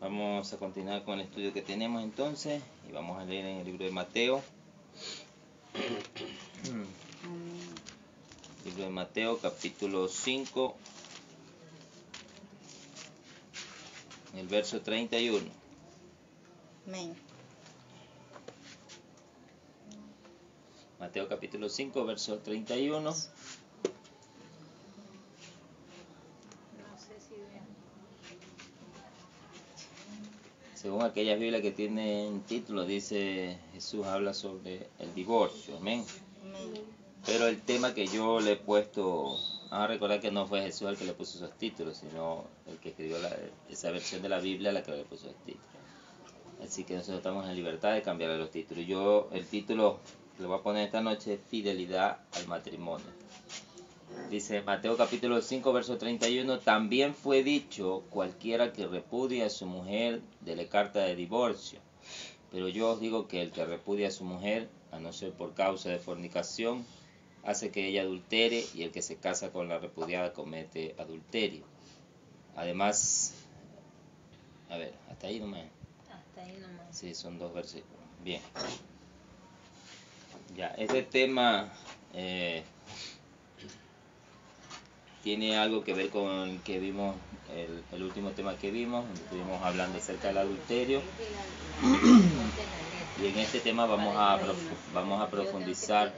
Vamos a continuar con el estudio que tenemos entonces y vamos a leer en el libro de Mateo. Libro de Mateo, capítulo 5, el verso 31. Amén. Mateo capítulo 5, verso 31. No sé si vean. Según aquellas Biblias que tienen título, dice Jesús habla sobre el divorcio. Amén. Amén. Pero el tema que yo le he puesto, a recordar que no fue Jesús el que le puso esos títulos, sino el que escribió esa versión de la Biblia la que le puso esos títulos. Así que nosotros estamos en libertad de cambiarle los títulos. Yo el título que le voy a poner esta noche es Fidelidad al matrimonio. Dice Mateo capítulo 5, verso 31, también fue dicho, cualquiera que repudie a su mujer, dele carta de divorcio. Pero yo os digo que el que repudia a su mujer, a no ser por causa de fornicación, hace que ella adultere, y el que se casa con la repudiada comete adulterio. Además, a ver, hasta ahí nomás. Hasta ahí nomás. Sí, son 2 versículos. Bien. Ya, este tema tiene algo que ver con el que vimos, el último tema que vimos, donde estuvimos hablando acerca del adulterio. Y en este tema vamos a profundizar.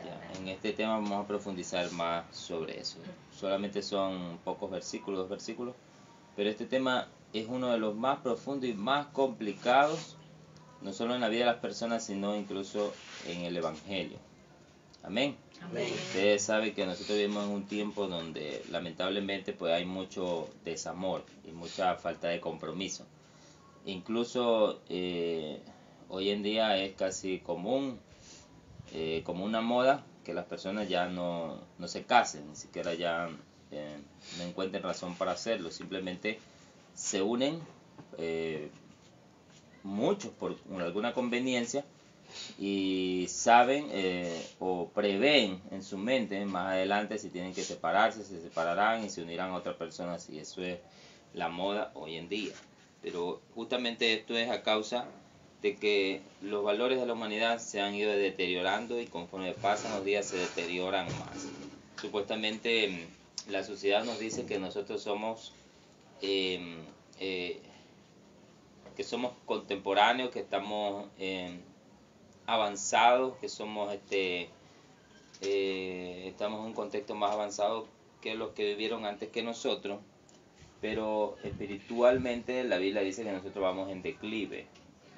Ya, en este tema vamos a profundizar más sobre eso. Solamente son pocos versículos, 2 versículos, pero este tema es uno de los más profundos y más complicados, no solo en la vida de las personas, sino incluso en el Evangelio. Amén. Amén. Ustedes saben que nosotros vivimos en un tiempo donde lamentablemente pues hay mucho desamor y mucha falta de compromiso. Incluso hoy en día es casi común, como una moda, que las personas ya no se casen, ni siquiera ya no encuentren razón para hacerlo. Simplemente se unen muchos por alguna conveniencia y saben o prevén en su mente más adelante si tienen que separarse, se separarán y se unirán a otra persona. Y eso es la moda hoy en día. Pero justamente esto es a causa de que los valores de la humanidad se han ido deteriorando y conforme pasan los días se deterioran más. Supuestamente la sociedad nos dice que nosotros somos contemporáneos, que estamos avanzados, que somos estamos en un contexto más avanzado que los que vivieron antes que nosotros, pero espiritualmente la Biblia dice que nosotros vamos en declive.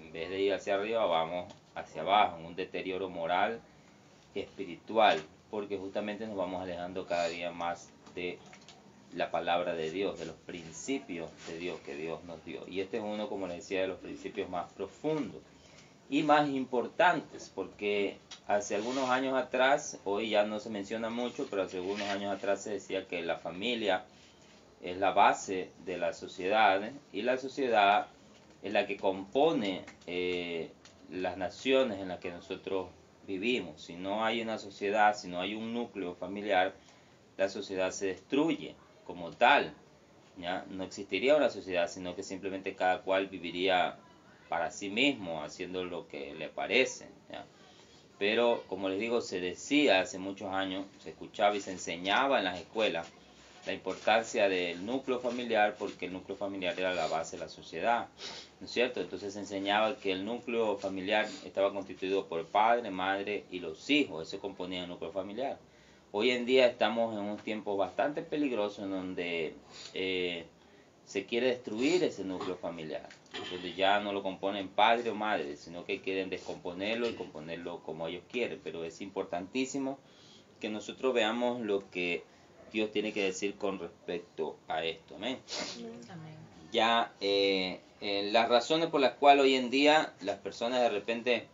En vez de ir hacia arriba, vamos hacia abajo, en un deterioro moral y espiritual, porque justamente nos vamos alejando cada día más de la palabra de Dios, de los principios de Dios que Dios nos dio. Y este es uno, como les decía, de los principios más profundos y más importantes, porque hace algunos años atrás, hoy ya no se menciona mucho, pero hace algunos años atrás se decía que la familia es la base de la sociedad, y la sociedad es la que compone las naciones en las que nosotros vivimos. Si no hay una sociedad, si no hay un núcleo familiar, la sociedad se destruye como tal. ¿Ya? No existiría una sociedad, sino que simplemente cada cual viviría para sí mismo, haciendo lo que le parece. ¿Ya? Pero, como les digo, se decía hace muchos años, se escuchaba y se enseñaba en las escuelas la importancia del núcleo familiar, porque el núcleo familiar era la base de la sociedad, ¿no es cierto? Entonces se enseñaba que el núcleo familiar estaba constituido por padre, madre y los hijos. Eso componía el núcleo familiar. Hoy en día estamos en un tiempo bastante peligroso en donde se quiere destruir ese núcleo familiar, donde ya no lo componen padre o madre, sino que quieren descomponerlo y componerlo como ellos quieren. Pero es importantísimo que nosotros veamos lo que Dios tiene que decir con respecto a esto. Amén. Amén. Ya las razones por las cuales hoy en día las personas de repente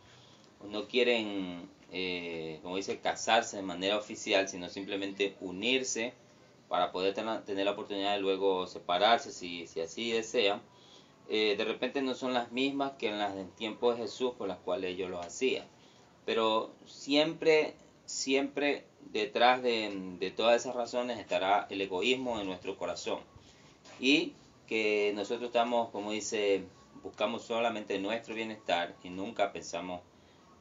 no quieren, como dice, casarse de manera oficial, sino simplemente unirse para poder tener la oportunidad de luego separarse si así desean, de repente no son las mismas que en las del tiempo de Jesús por las cuales ellos lo hacían. Pero siempre detrás de todas esas razones estará el egoísmo en nuestro corazón. Y que nosotros estamos, como dice, buscamos solamente nuestro bienestar y nunca pensamos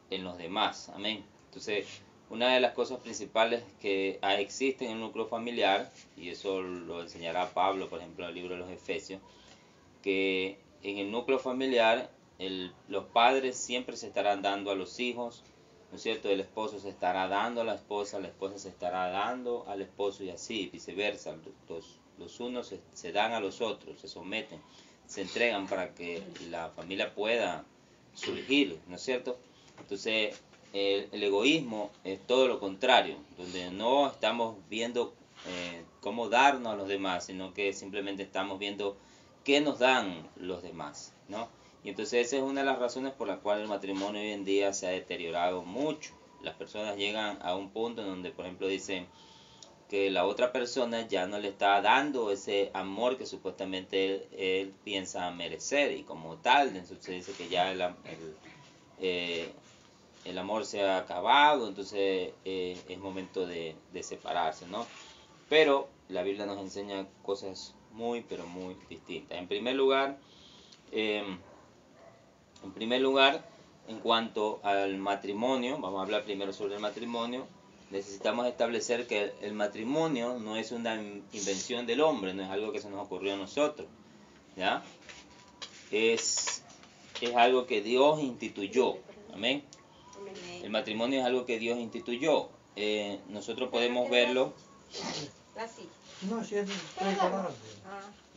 en los demás. Amén. Entonces, una de las cosas principales que existen en el núcleo familiar, y eso lo enseñará Pablo, por ejemplo, en el libro de los Efesios, que en el núcleo familiar los padres siempre se estarán dando a los hijos, ¿no es cierto? El esposo se estará dando a la esposa se estará dando al esposo y así, viceversa. Los unos se dan a los otros, se someten, se entregan para que la familia pueda surgir, ¿no es cierto? Entonces, el egoísmo es todo lo contrario, donde no estamos viendo cómo darnos a los demás, sino que simplemente estamos viendo qué nos dan los demás, ¿no? Y entonces esa es una de las razones por las cuales el matrimonio hoy en día se ha deteriorado mucho. Las personas llegan a un punto en donde, por ejemplo, dicen que la otra persona ya no le está dando ese amor que supuestamente él piensa merecer, y como tal, entonces se dice que ya el amor se ha acabado, entonces es momento de separarse, ¿no? Pero la Biblia nos enseña cosas muy, pero muy distintas. En primer lugar, en cuanto al matrimonio, vamos a hablar primero sobre el matrimonio. Necesitamos establecer que el matrimonio no es una invención del hombre, no es algo que se nos ocurrió a nosotros, ¿ya? Es algo que Dios instituyó, amén. El matrimonio es algo que Dios instituyó. Nosotros podemos verlo.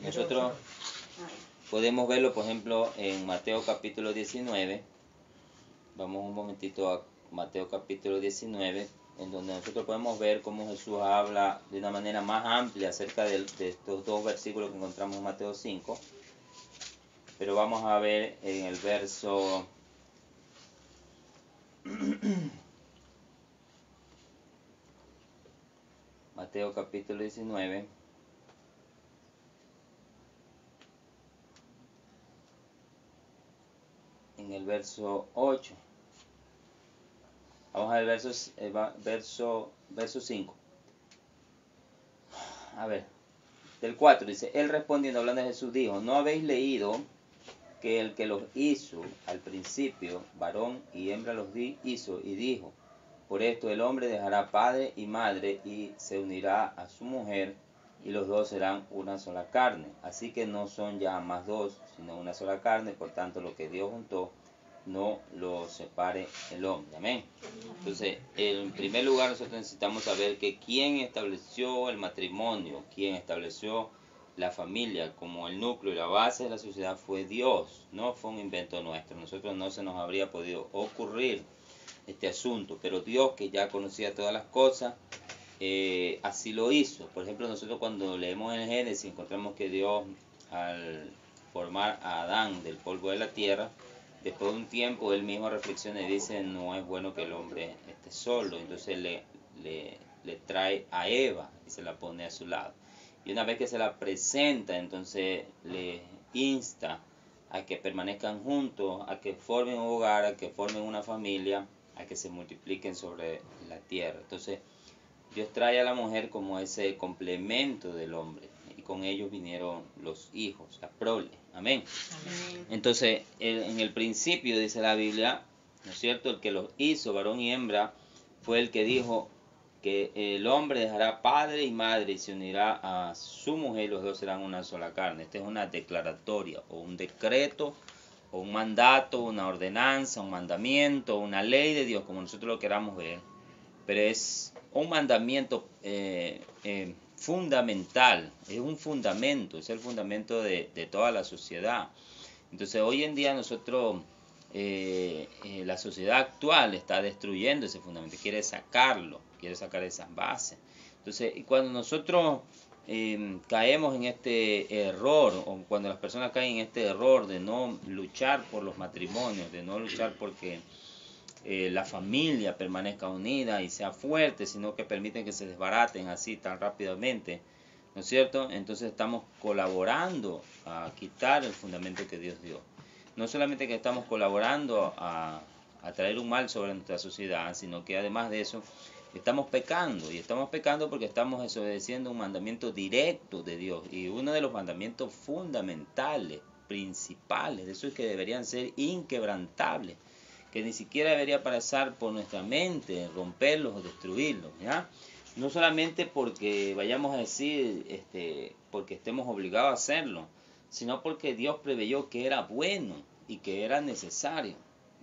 Nosotros podemos verlo, por ejemplo, en Mateo capítulo 19. Vamos un momentito a Mateo capítulo 19, en donde nosotros podemos ver cómo Jesús habla de una manera más amplia acerca de estos dos versículos que encontramos en Mateo 5. Pero vamos a ver en el verso Mateo capítulo 19. En el verso 8. Vamos a ver verso 5. A ver, del 4 dice, él respondiendo, hablando de Jesús, dijo, ¿no habéis leído que el que los hizo al principio, varón y hembra los hizo, y dijo, por esto el hombre dejará padre y madre y se unirá a su mujer, y los dos serán una sola carne? Así que no son ya más dos, sino una sola carne. Por tanto, lo que Dios juntó, no lo separe el hombre. Amén. Entonces, en primer lugar, nosotros necesitamos saber que quién estableció el matrimonio, quién estableció la familia como el núcleo y la base de la sociedad fue Dios, no fue un invento nuestro. Nosotros no se nos habría podido ocurrir este asunto, pero Dios, que ya conocía todas las cosas, así lo hizo. Por ejemplo, nosotros cuando leemos en el Génesis encontramos que Dios, al formar a Adán del polvo de la tierra, después de un tiempo él mismo reflexiona y dice, no es bueno que el hombre esté solo. Entonces le trae a Eva y se la pone a su lado. Y una vez que se la presenta, entonces le insta a que permanezcan juntos, a que formen un hogar, a que formen una familia, a que se multipliquen sobre la tierra. Entonces, Dios trae a la mujer como ese complemento del hombre, y con ellos vinieron los hijos, la prole. Amén. Amén. Entonces, en el principio dice la Biblia, ¿no es cierto? El que los hizo, varón y hembra, fue el que dijo que el hombre dejará padre y madre y se unirá a su mujer, y los dos serán una sola carne. Esta es una declaratoria o un decreto o un mandato, una ordenanza, un mandamiento, una ley de Dios, como nosotros lo queramos ver, pero es un mandamiento fundamental, es un fundamento, es el fundamento de toda la sociedad. Entonces hoy en día nosotros, la sociedad actual está destruyendo ese fundamento, quiere sacarlo, quiere sacar esas bases. Entonces, y cuando nosotros caemos en este error, o cuando las personas caen en este error de no luchar por los matrimonios, de no luchar porque la familia permanezca unida y sea fuerte, sino que permiten que se desbaraten así tan rápidamente, ¿no es cierto? Entonces estamos colaborando a quitar el fundamento que Dios dio. No solamente que estamos colaborando a traer un mal sobre nuestra sociedad, sino que además de eso estamos pecando. Y estamos pecando porque estamos desobedeciendo un mandamiento directo de Dios. Y uno de los mandamientos fundamentales, principales, de esos que deberían ser inquebrantables, que ni siquiera debería pasar por nuestra mente, romperlos o destruirlos, ¿ya? No solamente porque vayamos a decir, porque estemos obligados a hacerlo, sino porque Dios preveyó que era bueno y que era necesario,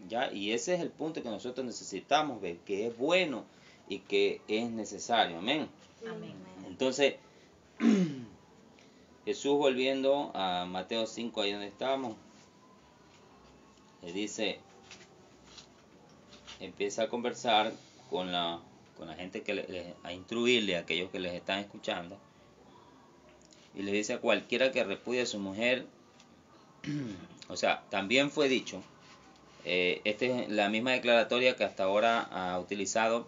¿ya? Y ese es el punto que nosotros necesitamos ver, que es bueno y que es necesario, amén. Amén. Entonces, Jesús, volviendo a Mateo 5, ahí donde estábamos, le dice, empieza a conversar con la gente a instruirle a aquellos que les están escuchando, y le dice a cualquiera que repudie a su mujer, o sea, también fue dicho, esta es la misma declaratoria que hasta ahora ha utilizado,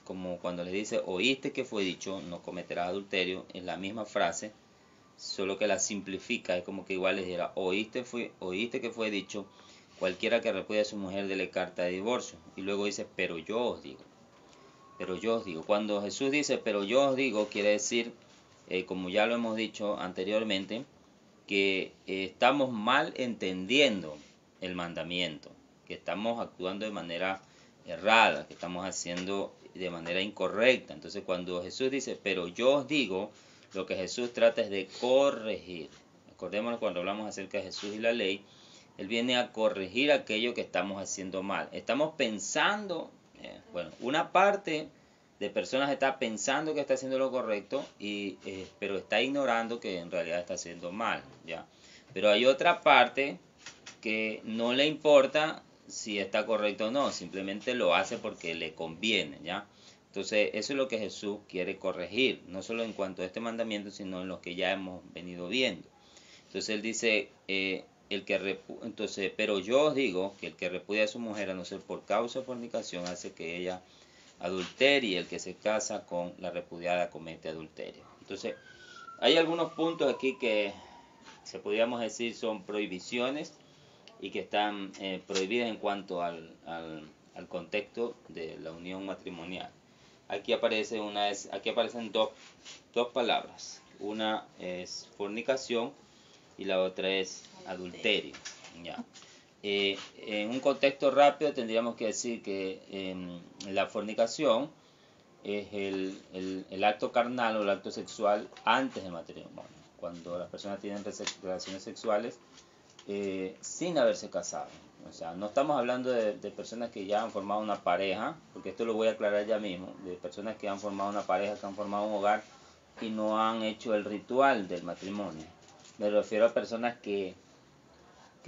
como cuando le dice, oíste que fue dicho, no cometerás adulterio, es la misma frase, solo que la simplifica, es como que igual les dirá, oíste que fue dicho, cualquiera que repudie a su mujer, dele carta de divorcio. Y luego dice, pero yo os digo. Pero yo os digo. Cuando Jesús dice, pero yo os digo, quiere decir, como ya lo hemos dicho anteriormente, que estamos mal entendiendo el mandamiento, que estamos actuando de manera errada, que estamos haciendo de manera incorrecta. Entonces cuando Jesús dice, pero yo os digo, lo que Jesús trata es de corregir. Acordémonos cuando hablamos acerca de Jesús y la ley, Él viene a corregir aquello que estamos haciendo mal. Estamos pensando, una parte de personas está pensando que está haciendo lo correcto, pero está ignorando que en realidad está haciendo mal, ¿ya? Pero hay otra parte que no le importa si está correcto o no, simplemente lo hace porque le conviene, ¿ya? Entonces, eso es lo que Jesús quiere corregir, no solo en cuanto a este mandamiento, sino en lo que ya hemos venido viendo. Entonces, Él dice, pero yo os digo que el que repudia a su mujer, a no ser por causa de fornicación, hace que ella adulterie, y el que se casa con la repudiada comete adulterio. Entonces, hay algunos puntos aquí que se podríamos decir son prohibiciones y que están prohibidas en cuanto al contexto de la unión matrimonial. Aquí aparecen dos palabras. Una es fornicación y la otra es adulterio. ¿Ya? En un contexto rápido tendríamos que decir que la fornicación es el acto carnal o el acto sexual antes del matrimonio, cuando las personas tienen relaciones sexuales sin haberse casado. O sea, no estamos hablando de personas que ya han formado una pareja, porque esto lo voy a aclarar ya mismo, de personas que han formado una pareja, que han formado un hogar y no han hecho el ritual del matrimonio. Me refiero a personas que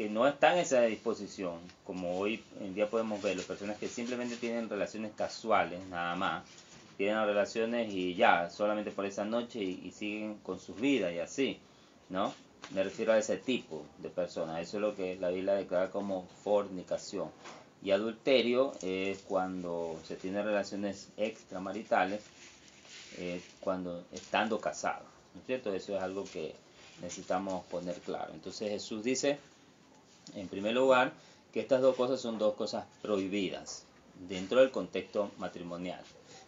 no están en esa disposición, como hoy en día podemos ver, las personas que simplemente tienen relaciones casuales, nada más, tienen relaciones y ya, solamente por esa noche y siguen con sus vidas y así, ¿no? Me refiero a ese tipo de personas, eso es lo que la Biblia declara como fornicación. Y adulterio es cuando se tienen relaciones extramaritales, cuando estando casados, ¿no es cierto? Eso es algo que necesitamos poner claro. Entonces Jesús dice, en primer lugar, que estas dos cosas son dos cosas prohibidas dentro del contexto matrimonial.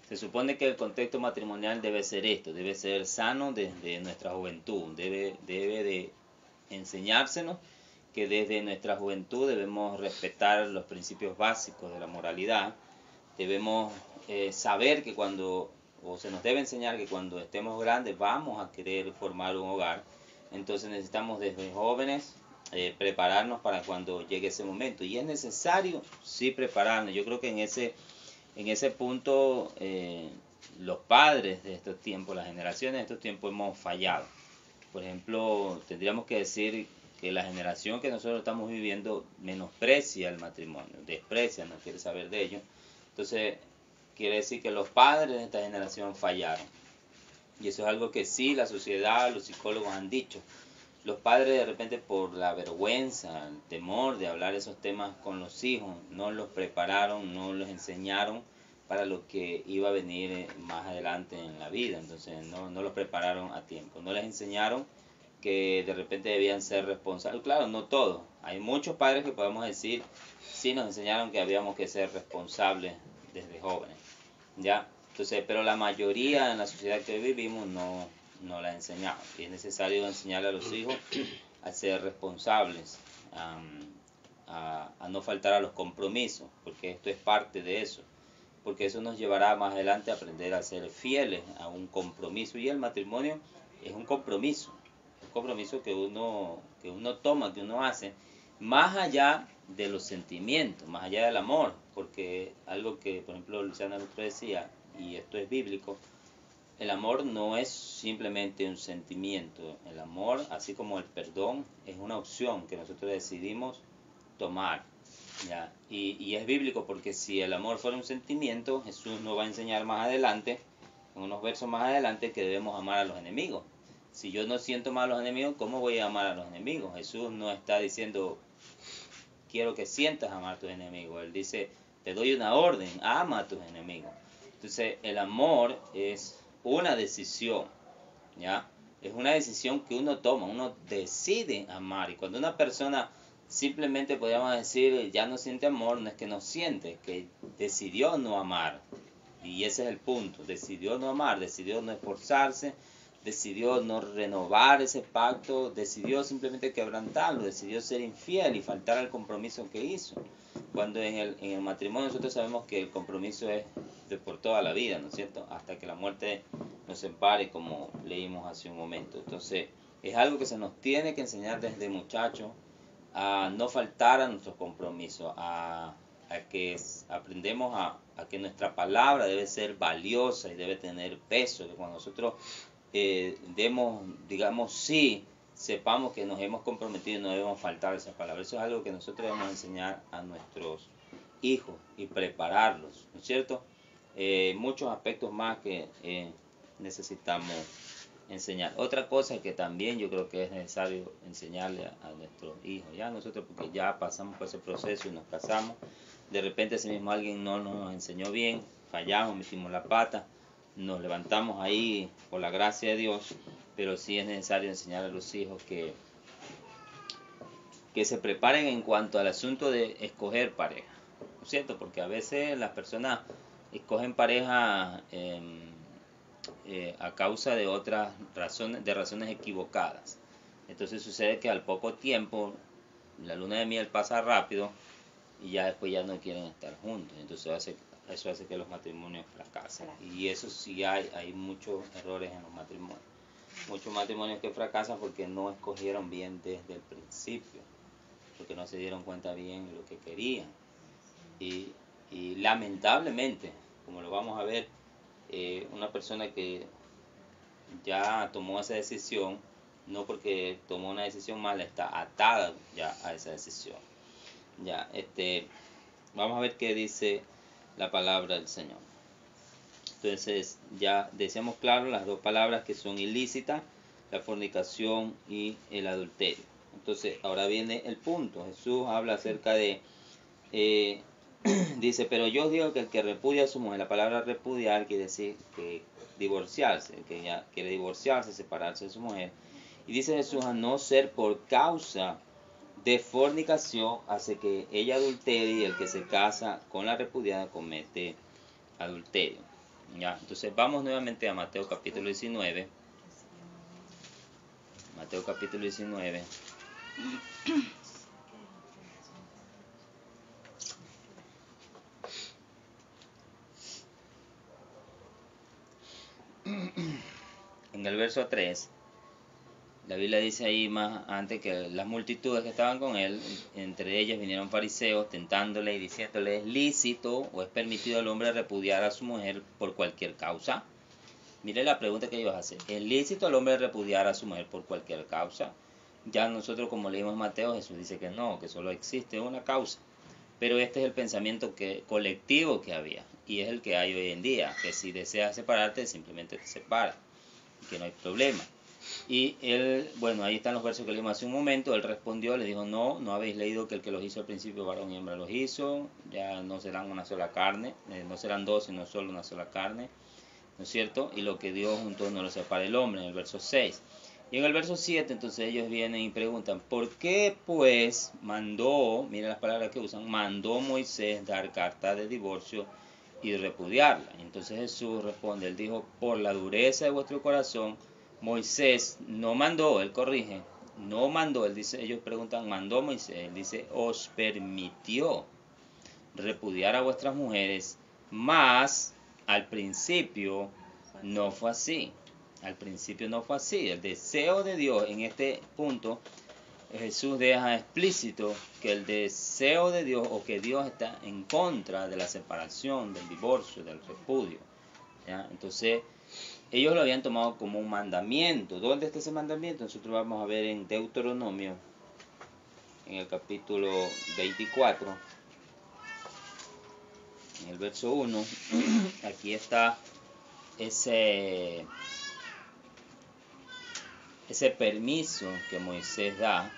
Se supone que el contexto matrimonial debe ser esto, debe ser sano desde nuestra juventud, debe de enseñársenos que desde nuestra juventud debemos respetar los principios básicos de la moralidad, debemos saber que se nos debe enseñar que cuando estemos grandes vamos a querer formar un hogar, entonces necesitamos desde jóvenes prepararnos para cuando llegue ese momento, y es necesario sí prepararnos. Yo creo que en ese punto los padres de estos tiempos, las generaciones de estos tiempos hemos fallado. Por ejemplo, tendríamos que decir que la generación que nosotros estamos viviendo menosprecia el matrimonio, desprecia, no quiere saber de ello. Entonces, quiere decir que los padres de esta generación fallaron. Y eso es algo que sí la sociedad, los psicólogos han dicho. Los padres de repente por la vergüenza, el temor de hablar esos temas con los hijos, no los prepararon, no los enseñaron para lo que iba a venir más adelante en la vida. Entonces no los prepararon a tiempo, no les enseñaron que de repente debían ser responsables. Claro, no todos, hay muchos padres que podemos decir, sí nos enseñaron que habíamos que ser responsables desde jóvenes, ¿ya? Entonces, pero la mayoría en la sociedad que hoy vivimos no la enseñamos. Y es necesario enseñarle a los hijos a ser responsables, a no faltar a los compromisos, porque esto es parte de eso. Porque eso nos llevará más adelante a aprender a ser fieles a un compromiso. Y el matrimonio es un compromiso que uno toma, que uno hace, más allá de los sentimientos, más allá del amor. Porque algo que, por ejemplo, Luciana el otro decía, y esto es bíblico, el amor no es simplemente un sentimiento. El amor, así como el perdón, es una opción que nosotros decidimos tomar. ¿Ya? Y es bíblico porque si el amor fuera un sentimiento, Jesús nos va a enseñar más adelante, en unos versos más adelante, que debemos amar a los enemigos. Si yo no siento mal a los enemigos, ¿cómo voy a amar a los enemigos? Jesús no está diciendo, quiero que sientas amar a tus enemigos. Él dice, te doy una orden, ama a tus enemigos. Entonces, el amor es una decisión, ¿ya? Es una decisión que uno toma, uno decide amar. Y cuando una persona simplemente podríamos decir ya no siente amor, no es que no siente, es que decidió no amar. Y ese es el punto, decidió no amar, decidió no esforzarse, decidió no renovar ese pacto, decidió simplemente quebrantarlo, decidió ser infiel y faltar al compromiso que hizo. Cuando en el matrimonio nosotros sabemos que el compromiso es de por toda la vida, ¿no es cierto? Hasta que la muerte nos separe, como leímos hace un momento. Entonces, es algo que se nos tiene que enseñar desde muchachos, a no faltar a nuestros compromisos, a que aprendemos a que nuestra palabra debe ser valiosa y debe tener peso, que cuando nosotros demos, digamos, sí, sepamos que nos hemos comprometido y no debemos faltar a esa palabra. Eso es algo que nosotros debemos enseñar a nuestros hijos y prepararlos, ¿no es cierto? Muchos aspectos más que necesitamos enseñar. Otra cosa que también yo creo que es necesario enseñarle a nuestros hijos, ya nosotros, porque ya pasamos por ese proceso y nos casamos, de repente ese mismo alguien no nos enseñó bien, fallamos, metimos la pata, nos levantamos ahí por la gracia de Dios, pero sí es necesario enseñar a los hijos que se preparen en cuanto al asunto de escoger pareja, ¿no es cierto? Porque a veces las personas escogen pareja a causa de otras razones, de razones equivocadas. Entonces sucede que al poco tiempo la luna de miel pasa rápido y ya después ya no quieren estar juntos. Entonces eso hace que los matrimonios fracasen. Y eso sí hay muchos errores en los matrimonios. Muchos matrimonios que fracasan porque no escogieron bien desde el principio, porque no se dieron cuenta bien de lo que querían. Y lamentablemente, como lo vamos a ver, una persona que ya tomó esa decisión, no porque tomó una decisión mala, está atada ya a esa decisión. Ya, vamos a ver qué dice la palabra del Señor. Entonces, ya decíamos claro las dos palabras que son ilícitas, la fornicación y el adulterio. Entonces, ahora viene el punto. Jesús habla acerca de, dice, pero yo os digo que el que repudia a su mujer, la palabra repudiar quiere decir que divorciarse, el que ya quiere divorciarse, separarse de su mujer. Y dice Jesús, a no ser por causa de fornicación, hace que ella adultere, y el que se casa con la repudiada comete adulterio. ¿Ya? Entonces vamos nuevamente a Mateo capítulo 19. Mateo capítulo 19. En el verso 3, la Biblia dice ahí más antes que las multitudes que estaban con él, entre ellas vinieron fariseos tentándole y diciéndole, ¿es lícito o es permitido al hombre repudiar a su mujer por cualquier causa? Mire la pregunta que ellos hacen, ¿es lícito al hombre repudiar a su mujer por cualquier causa? Ya nosotros, como leímos en Mateo, Jesús dice que no, que solo existe una causa. Pero este es el pensamiento colectivo que había, y es el que hay hoy en día, que si deseas separarte, simplemente te separas, que no hay problema. Y él, bueno, ahí están los versos que leímos hace un momento. Él respondió, le dijo, no habéis leído que el que los hizo al principio, varón y hembra los hizo, ya no serán una sola carne, no serán dos, sino solo una sola carne, ¿no es cierto? Y lo que Dios juntó no lo separa el hombre, en el verso 6. Y en el verso 7, entonces ellos vienen y preguntan, ¿por qué pues mandó, miren las palabras que usan, mandó Moisés dar carta de divorcio y repudiarla. Entonces Jesús responde, él dijo, por la dureza de vuestro corazón, Moisés no mandó, él corrige, no mandó, él dice, ellos preguntan, mandó Moisés, él dice, os permitió repudiar a vuestras mujeres, mas al principio no fue así. Al principio no fue así. El deseo de Dios en este punto, Jesús deja explícito que el deseo de Dios o que Dios está en contra de la separación, del divorcio, del repudio. ¿Ya? Entonces, ellos lo habían tomado como un mandamiento. ¿Dónde está ese mandamiento? Nosotros vamos a ver en Deuteronomio, en el capítulo 24, en el verso 1. Aquí está ese permiso que Moisés da.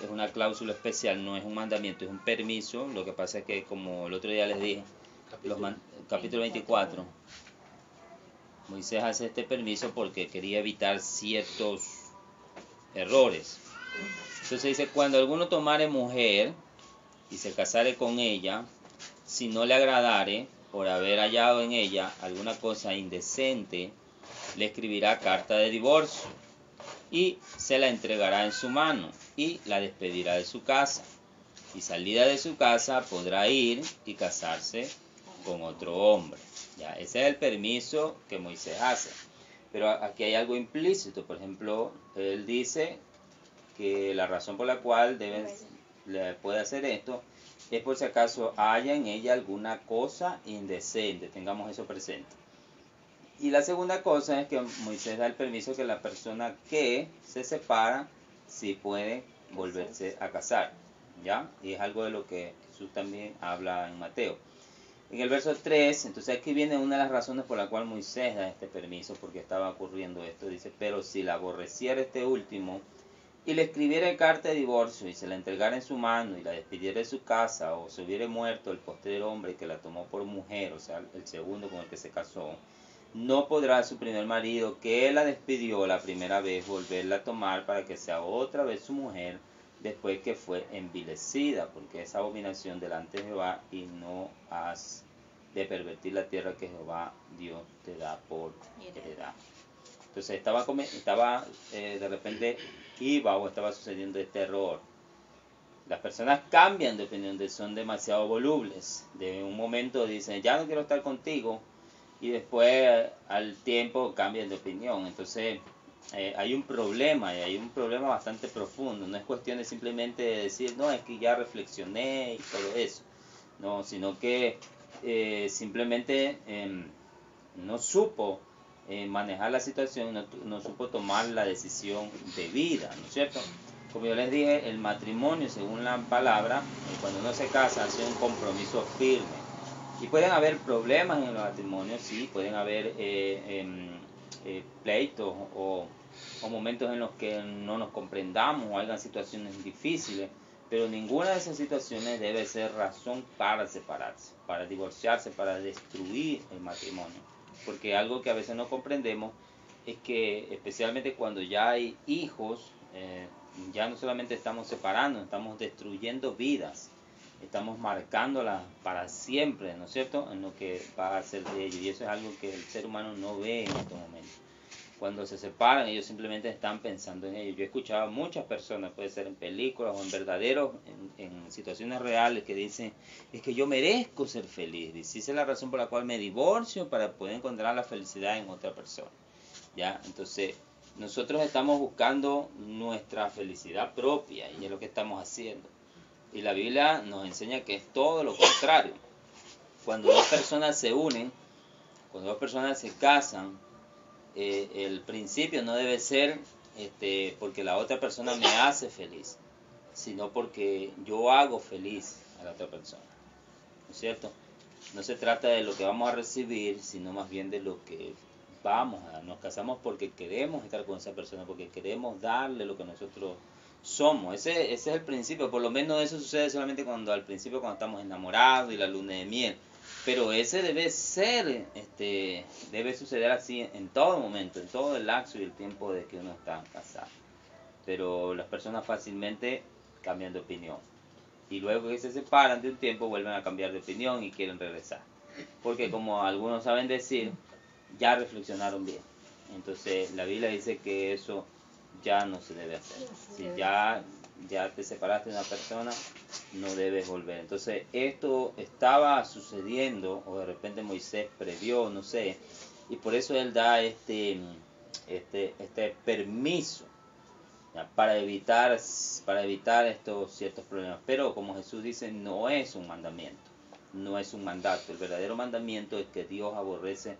Es una cláusula especial, no es un mandamiento, es un permiso. Lo que pasa es que, como el otro día les dije, capítulo 24, Moisés hace este permiso porque quería evitar ciertos errores. Entonces dice, cuando alguno tomare mujer y se casare con ella, si no le agradare por haber hallado en ella alguna cosa indecente, le escribirá carta de divorcio y se la entregará en su mano y la despedirá de su casa. Y salida de su casa podrá ir y casarse con otro hombre. Ya, ese es el permiso que Moisés hace. Pero aquí hay algo implícito. Por ejemplo, él dice que la razón por la cual puede hacer esto es por si acaso haya en ella alguna cosa indecente. Tengamos eso presente. Y la segunda cosa es que Moisés da el permiso que la persona que se separa sí puede volverse a casar, ¿ya? Y es algo de lo que Jesús también habla en Mateo. En el verso 3, entonces aquí viene una de las razones por la cual Moisés da este permiso, porque estaba ocurriendo esto. Dice, pero si la aborreciera este último y le escribiera carta de divorcio y se la entregara en su mano y la despidiera de su casa, o se hubiera muerto el postrer hombre que la tomó por mujer, o sea, el segundo con el que se casó, no podrá su primer marido, que la despidió la primera vez, volverla a tomar para que sea otra vez su mujer, después que fue envilecida, porque es abominación delante de Jehová, y no has de pervertir la tierra que Jehová Dios te da por heredad. Entonces estaba de repente estaba sucediendo este error. Las personas cambian de opinión, son demasiado volubles. De un momento dicen, ya no quiero estar contigo, y después al tiempo cambian de opinión. Entonces hay un problema, y hay un problema bastante profundo. No es cuestión de simplemente decir, no, es que ya reflexioné y todo eso. No, sino que simplemente no supo manejar la situación, no supo tomar la decisión de vida, ¿no es cierto? Como yo les dije, el matrimonio, según la palabra, cuando uno se casa, hace un compromiso firme. Y pueden haber problemas en los matrimonios, sí, pueden haber pleitos o momentos en los que no nos comprendamos o hayan situaciones difíciles, pero ninguna de esas situaciones debe ser razón para separarse, para divorciarse, para destruir el matrimonio. Porque algo que a veces no comprendemos es que, especialmente cuando ya hay hijos, ya no solamente estamos separando, estamos destruyendo vidas. Estamos marcándolas para siempre, ¿no es cierto?, en lo que va a ser de ellos. Y eso es algo que el ser humano no ve en estos momentos. Cuando se separan, ellos simplemente están pensando en ellos. Yo he escuchado a muchas personas, puede ser en películas o en verdaderos, en situaciones reales, que dicen, es que yo merezco ser feliz. Y esa es la razón por la cual me divorcio, para poder encontrar la felicidad en otra persona. ¿Ya? Entonces, nosotros estamos buscando nuestra felicidad propia, y es lo que estamos haciendo. Y la Biblia nos enseña que es todo lo contrario. Cuando dos personas se unen, cuando dos personas se casan, el principio no debe ser porque la otra persona me hace feliz, sino porque yo hago feliz a la otra persona. ¿No es cierto? No se trata de lo que vamos a recibir, sino más bien de lo que vamos a dar. Nos casamos porque queremos estar con esa persona, porque queremos darle lo que nosotros somos. Ese es el principio. Por lo menos eso sucede solamente al principio, cuando estamos enamorados y la luna de miel. Pero ese debe suceder así en todo momento, en todo el lapso y el tiempo de que uno está casado. Pero las personas fácilmente cambian de opinión. Y luego que se separan de un tiempo vuelven a cambiar de opinión y quieren regresar. Porque como algunos saben decir, ya reflexionaron bien. Entonces la Biblia dice que eso ya no se debe hacer. Si ya te separaste de una persona, no debes volver. Entonces esto estaba sucediendo, o de repente Moisés previó, no sé, y por eso él da este permiso, ¿ya? Para evitar estos ciertos problemas. Pero como Jesús dice, no es un mandamiento, no es un mandato. El verdadero mandamiento es que Dios aborrece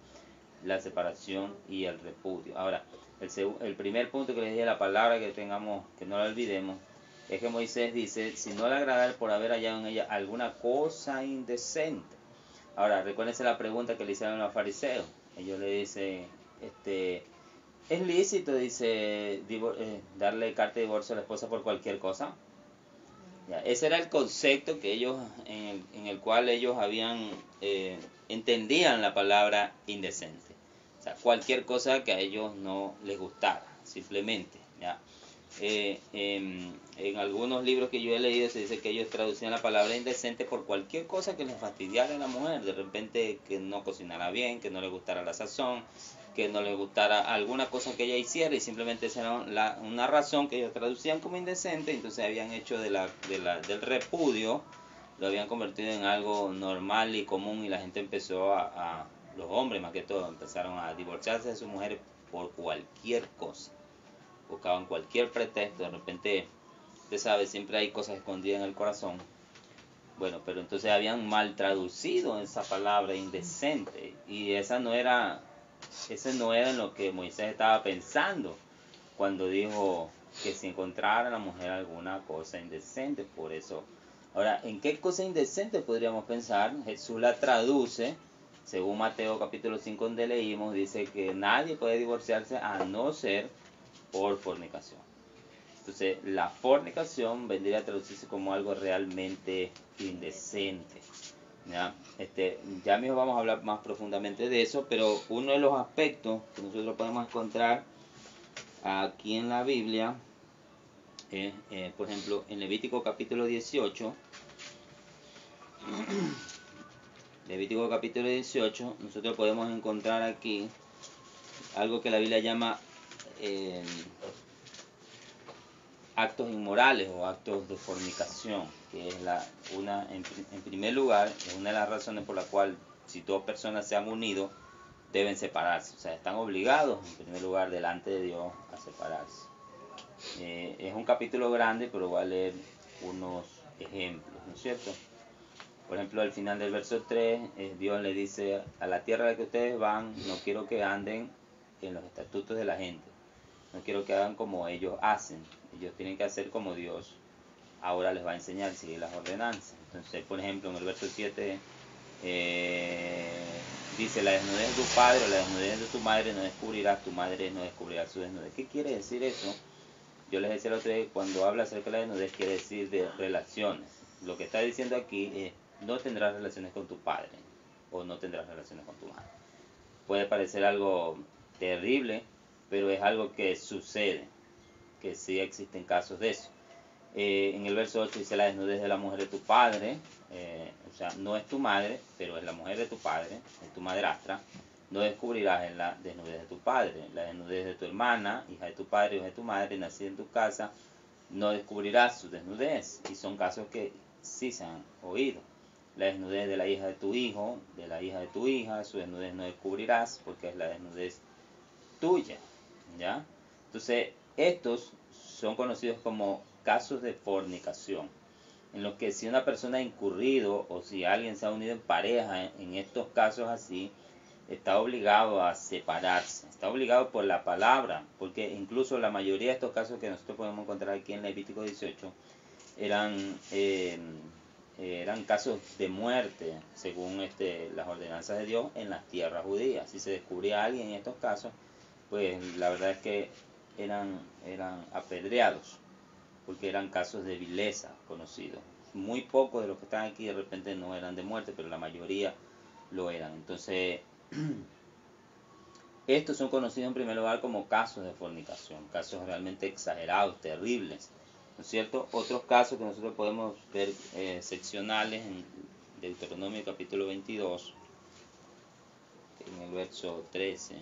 la separación y el repudio. Ahora, el primer punto que les dije, la palabra que tengamos, que no la olvidemos, es que Moisés dice, si no le agrada por haber hallado en ella alguna cosa indecente. Ahora, recuérdense la pregunta que le hicieron a los fariseos. Ellos le dicen, ¿es lícito, dice, darle carta de divorcio a la esposa por cualquier cosa? Ya, ese era el concepto que ellos, en el cual ellos habían, entendían la palabra indecente. O sea, cualquier cosa que a ellos no les gustara, simplemente. ¿Ya? En algunos libros que yo he leído se dice que ellos traducían la palabra indecente por cualquier cosa que les fastidiara a la mujer. De repente que no cocinara bien, que no le gustara la sazón, que no le gustara alguna cosa que ella hiciera, y simplemente esa era una razón que ellos traducían como indecente. Entonces habían hecho del repudio, lo habían convertido en algo normal y común, y la gente empezó los hombres más que todo, empezaron a divorciarse de sus mujeres por cualquier cosa. Buscaban cualquier pretexto. De repente, usted sabe, siempre hay cosas escondidas en el corazón. Bueno, pero entonces habían mal traducido esa palabra indecente, y ese no era en lo que Moisés estaba pensando cuando dijo que si encontrara a la mujer alguna cosa indecente. Por eso, ahora, ¿en qué cosa indecente podríamos pensar? Jesús la traduce, según Mateo capítulo 5 donde leímos, dice que nadie puede divorciarse a no ser por fornicación. Entonces, la fornicación vendría a traducirse como algo realmente indecente. Ya mismo vamos a hablar más profundamente de eso, pero uno de los aspectos que nosotros podemos encontrar aquí en la Biblia es, por ejemplo, en Levítico capítulo 18, nosotros podemos encontrar aquí algo que la Biblia llama actos inmorales o actos de fornicación, que es en primer lugar, es una de las razones por la cual, si dos personas se han unido, deben separarse. O sea, están obligados en primer lugar delante de Dios a separarse. Es un capítulo grande, pero voy a leer unos ejemplos, ¿no es cierto? Por ejemplo, al final del verso 3, Dios le dice: a la tierra a la que ustedes van, no quiero que anden en los estatutos de la gente, no quiero que hagan como ellos hacen. Ellos tienen que hacer como Dios ahora les va a enseñar, seguir las ordenanzas. Entonces, por ejemplo, en el verso 7 dice: la desnudez de tu padre o la desnudez de tu madre no descubrirás, tu madre no descubrirá su desnudez. ¿Qué quiere decir eso? Yo les decía la otra vez, cuando habla acerca de la desnudez, quiere decir de relaciones. Lo que está diciendo aquí es: no tendrás relaciones con tu padre o no tendrás relaciones con tu madre. Puede parecer algo terrible, pero es algo que sucede, que sí existen casos de eso. En el verso 8 dice: la desnudez de la mujer de tu padre, o sea, no es tu madre, pero es la mujer de tu padre, es tu madrastra. No descubrirás en la desnudez de tu padre. La desnudez de tu hermana, hija de tu padre, hija de tu madre, nacida en tu casa, no descubrirás su desnudez. Y son casos que sí se han oído. La desnudez de la hija de tu hijo, de la hija de tu hija, su desnudez no descubrirás, porque es la desnudez tuya, ¿ya? Entonces, estos son conocidos como casos de fornicación, en los que si una persona ha incurrido o si alguien se ha unido en pareja en estos casos así, está obligado a separarse, está obligado por la palabra, porque incluso la mayoría de estos casos que nosotros podemos encontrar aquí en Levítico 18 eran casos de muerte, según las ordenanzas de Dios en las tierras judías. Si se descubría a alguien en estos casos, pues la verdad es que eran apedreados, porque eran casos de vileza conocidos. Muy pocos de los que están aquí de repente no eran de muerte, pero la mayoría lo eran. Entonces, estos son conocidos en primer lugar como casos de fornicación, casos realmente exagerados, terribles. ¿no es cierto? Otros casos que nosotros podemos ver seccionales en Deuteronomio capítulo 22, en el verso 13.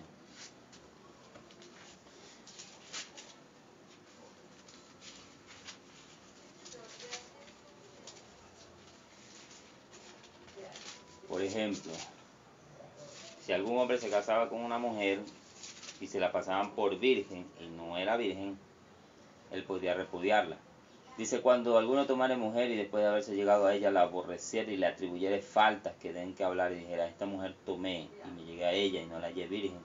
Por ejemplo, si algún hombre se casaba con una mujer y se la pasaban por virgen y no era virgen, él podría repudiarla. Dice, cuando alguno tomare mujer y después de haberse llegado a ella la aborreciera y le atribuyere faltas que den que hablar y dijera, esta mujer tomé y me llegué a ella y no la hallé virgen,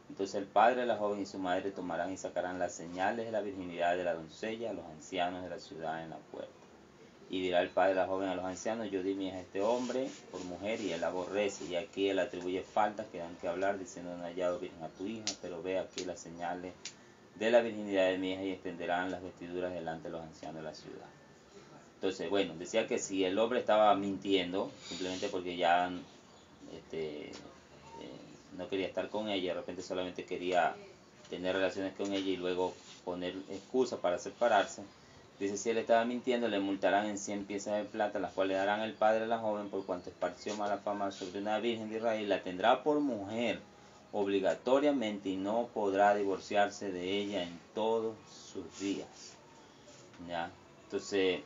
entonces el padre de la joven y su madre tomarán y sacarán las señales de la virginidad de la doncella a los ancianos de la ciudad en la puerta. Y dirá el padre de la joven a los ancianos, yo di mi hija a este hombre por mujer y él la aborrece, y aquí él atribuye faltas que dan que hablar, diciendo, no he hallado virgen a tu hija, pero ve aquí las señales de la virginidad de mi hija y extenderán las vestiduras delante de los ancianos de la ciudad. Entonces, bueno, decía que si el hombre estaba mintiendo, simplemente porque ya no quería estar con ella, de repente solamente quería tener relaciones con ella y luego poner excusas para separarse, dice, si él estaba mintiendo, le multarán en 100 piezas de plata, las cuales darán el padre de la joven por cuanto esparció mala fama sobre una virgen de Israel, la tendrá por mujer obligatoriamente y no podrá divorciarse de ella en todos sus días. ¿Ya? Entonces,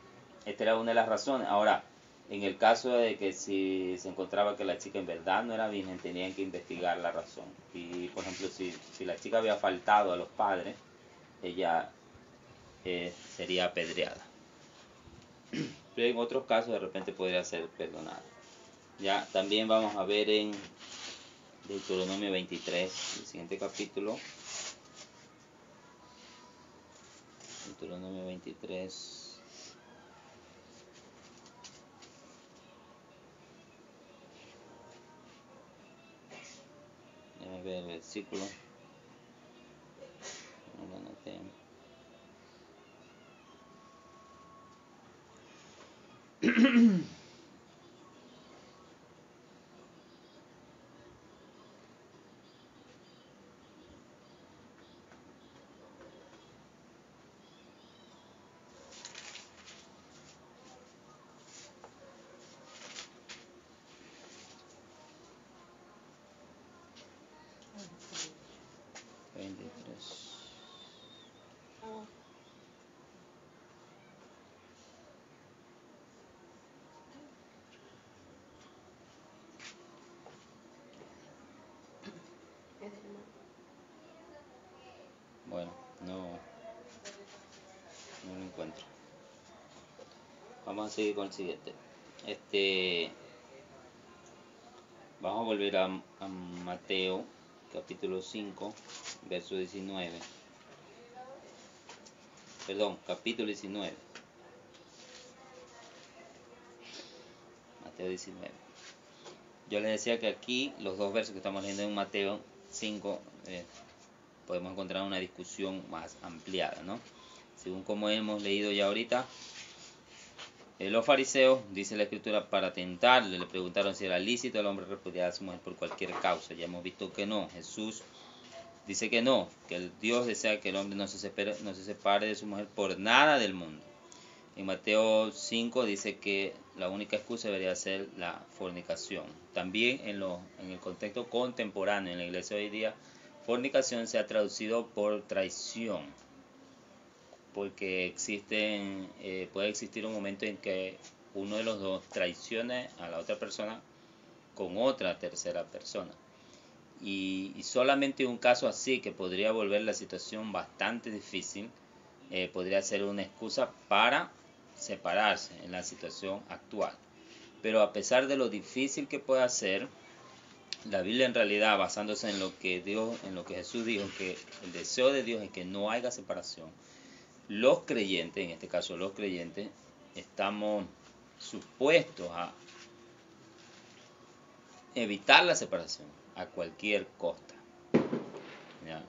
esta era una de las razones. Ahora, en el caso de que si se encontraba que la chica en verdad no era virgen, tenían que investigar la razón. Y, por ejemplo, si la chica había faltado a los padres, ella sería apedreada. Pero en otros casos de repente podría ser perdonada. Ya, también vamos a ver en Deuteronomio 23, el siguiente capítulo. Deuteronomio 23. Déjame ver el versículo. No lo anoté. Bueno, no lo encuentro. Vamos a seguir con el siguiente. Vamos a volver a Mateo, capítulo 5, verso 19. Perdón, capítulo 19. Mateo 19. Yo les decía que aquí, los dos versos que estamos leyendo en Mateo 5, podemos encontrar una discusión más ampliada, ¿no? Según como hemos leído ya ahorita, los fariseos, dice la escritura, para tentarle, le preguntaron si era lícito al hombre repudiar a su mujer por cualquier causa. Ya hemos visto que no. Jesús dice que no, que el Dios desea que el hombre no se separe de su mujer por nada del mundo. En Mateo 5 dice que la única excusa debería ser la fornicación. También en el contexto contemporáneo, en la iglesia de hoy día, fornicación se ha traducido por traición, porque puede existir un momento en que uno de los dos traicione a la otra persona con otra tercera persona. Y solamente un caso así, que podría volver la situación bastante difícil, podría ser una excusa para separarse en la situación actual. Pero a pesar de lo difícil que pueda ser, la Biblia en realidad, basándose en lo que Jesús dijo, que el deseo de Dios es que no haya separación, los creyentes, en este caso los creyentes, estamos supuestos a evitar la separación a cualquier costa. ¿Ya?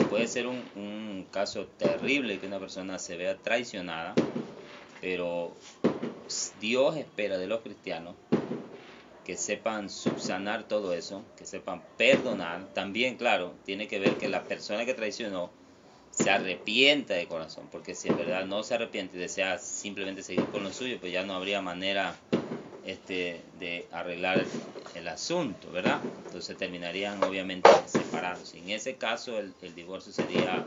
Puede ser un caso terrible que una persona se vea traicionada, pero Dios espera de los cristianos que sepan subsanar todo eso, que sepan perdonar. También, claro, tiene que ver que la persona que traicionó se arrepienta de corazón, porque si en verdad no se arrepiente y desea simplemente seguir con lo suyo, pues ya no habría manera de arreglar el asunto, ¿verdad? Entonces terminarían obviamente separados. En ese caso el divorcio sería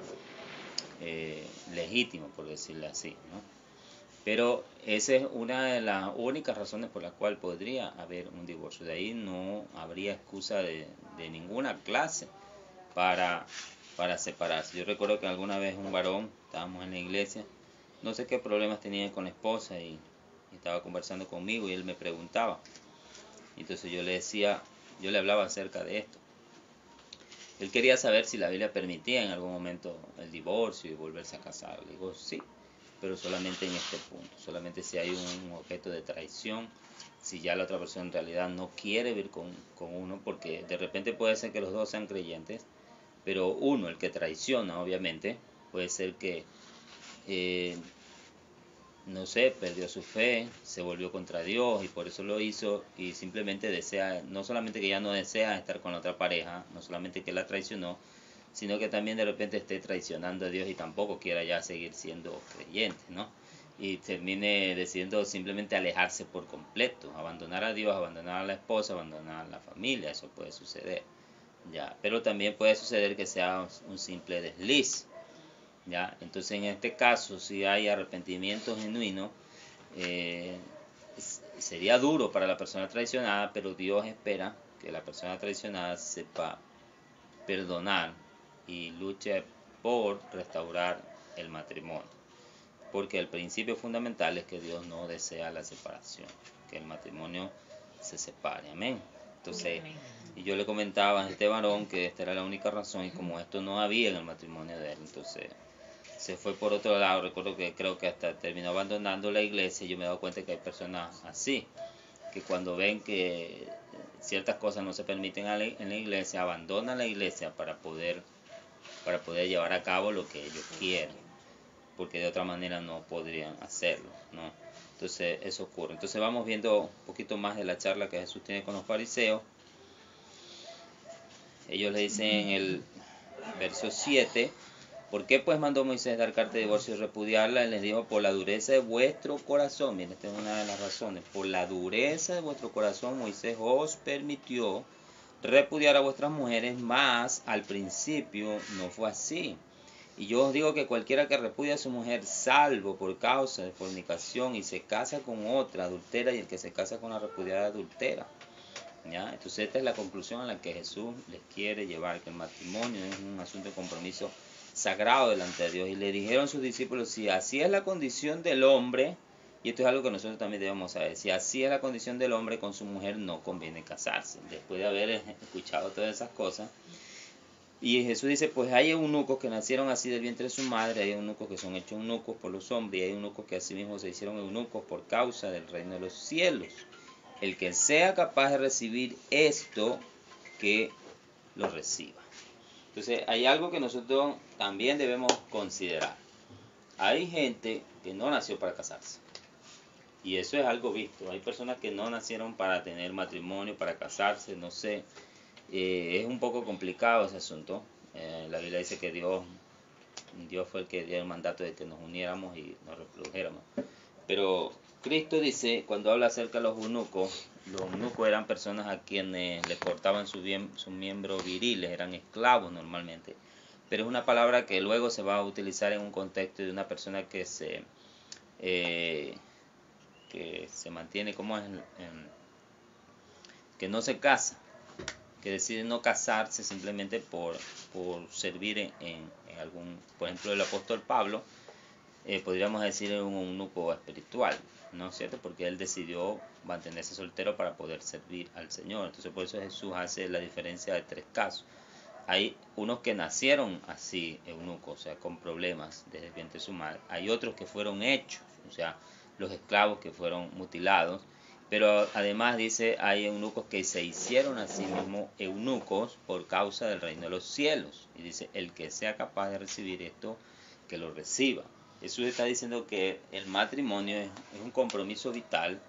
legítimo, por decirlo así, ¿no? Pero esa es una de las únicas razones por las cuales podría haber un divorcio. De ahí no habría excusa de ninguna clase para separarse. Yo recuerdo que alguna vez un varón, estábamos en la iglesia, no sé qué problemas tenía con la esposa y estaba conversando conmigo y él me preguntaba. Entonces yo le decía, yo le hablaba acerca de esto. Él quería saber si la Biblia permitía en algún momento el divorcio y volverse a casar. Le digo, sí, pero solamente en este punto. Solamente si hay un objeto de traición, si ya la otra persona en realidad no quiere vivir con uno, porque de repente puede ser que los dos sean creyentes, pero uno, el que traiciona, obviamente, puede ser que, no sé, perdió su fe, se volvió contra Dios y por eso lo hizo y simplemente desea, no solamente que ya no desea estar con la otra pareja, no solamente que la traicionó, sino que también de repente esté traicionando a Dios y tampoco quiera ya seguir siendo creyente, ¿no? Y termine decidiendo simplemente alejarse por completo, abandonar a Dios, abandonar a la esposa, abandonar a la familia, eso puede suceder, ¿ya? Pero también puede suceder que sea un simple desliz, ¿ya? Entonces en este caso, si hay arrepentimiento genuino, eh, sería duro para la persona traicionada, pero Dios espera que la persona traicionada sepa perdonar y luche por restaurar el matrimonio. Porque el principio fundamental es que Dios no desea la separación, que el matrimonio se separe. Amén. Entonces, y yo le comentaba a este varón que esta era la única razón y como esto no había en el matrimonio de él, entonces se fue por otro lado. Recuerdo que creo que hasta terminó abandonando la iglesia y yo me he dado cuenta que hay personas así, que cuando ven que ciertas cosas no se permiten en la iglesia, abandonan la iglesia para poder llevar a cabo lo que ellos quieren, porque de otra manera no podrían hacerlo, ¿no? Entonces eso ocurre. Entonces vamos viendo un poquito más de la charla que Jesús tiene con los fariseos. Ellos le dicen en el verso 7, ¿por qué pues mandó Moisés dar carta de divorcio y repudiarla? Él les dijo, por la dureza de vuestro corazón. Miren, esta es una de las razones. Por la dureza de vuestro corazón Moisés os permitió repudiar a vuestras mujeres, mas al principio no fue así. Y yo os digo que cualquiera que repudia a su mujer, salvo por causa de fornicación, y se casa con otra, adultera, y el que se casa con la repudiada, adultera. ¿Ya? Entonces esta es la conclusión a la que Jesús les quiere llevar, que el matrimonio es un asunto de compromiso sagrado delante de Dios. Y le dijeron sus discípulos, si así es la condición del hombre, y esto es algo que nosotros también debemos saber, si así es la condición del hombre con su mujer, no conviene casarse. Después de haber escuchado todas esas cosas, y Jesús dice, pues hay eunucos que nacieron así del vientre de su madre, hay eunucos que son hechos eunucos por los hombres, y hay eunucos que asimismo se hicieron eunucos por causa del reino de los cielos. El que sea capaz de recibir esto, que lo reciba. Entonces hay algo que nosotros también debemos considerar. Hay gente que no nació para casarse. Y eso es algo visto. Hay personas que no nacieron para tener matrimonio, para casarse, no sé. Es un poco complicado ese asunto. La Biblia dice que Dios fue el que dio el mandato de que nos uniéramos y nos reprodujéramos. Pero Cristo dice, cuando habla acerca de los eunucos eran personas a quienes le cortaban su miembro viriles, eran esclavos normalmente. Pero es una palabra que luego se va a utilizar en un contexto de una persona que se mantiene, como es, que no se casa, que decide no casarse simplemente por servir en algún, por ejemplo, el apóstol Pablo, podríamos decir un eunuco espiritual, ¿no es cierto? Porque él decidió mantenerse soltero para poder servir al Señor. Entonces por eso Jesús hace la diferencia de tres casos. Hay unos que nacieron así, eunucos, o sea, con problemas desde el vientre de su madre. Hay otros que fueron hechos, o sea, los esclavos que fueron mutilados. Pero además dice, hay eunucos que se hicieron a sí mismos eunucos por causa del reino de los cielos. Y dice, el que sea capaz de recibir esto, que lo reciba. Jesús está diciendo que el matrimonio es un compromiso vital,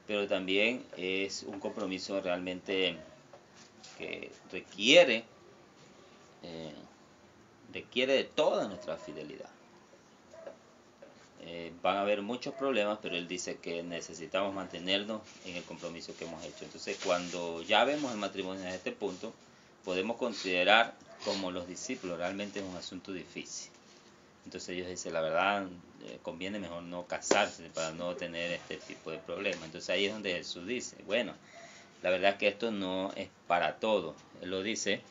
pero también es un compromiso realmente que requiere requiere de toda nuestra fidelidad. Van a haber muchos problemas, pero él dice que necesitamos mantenernos en el compromiso que hemos hecho. Entonces, cuando ya vemos el matrimonio en este punto, podemos considerar como los discípulos, realmente es un asunto difícil. Entonces ellos dicen, la verdad, conviene mejor no casarse para no tener este tipo de problemas. Entonces ahí es donde Jesús dice, bueno, la verdad es que esto no es para todos. Él lo dice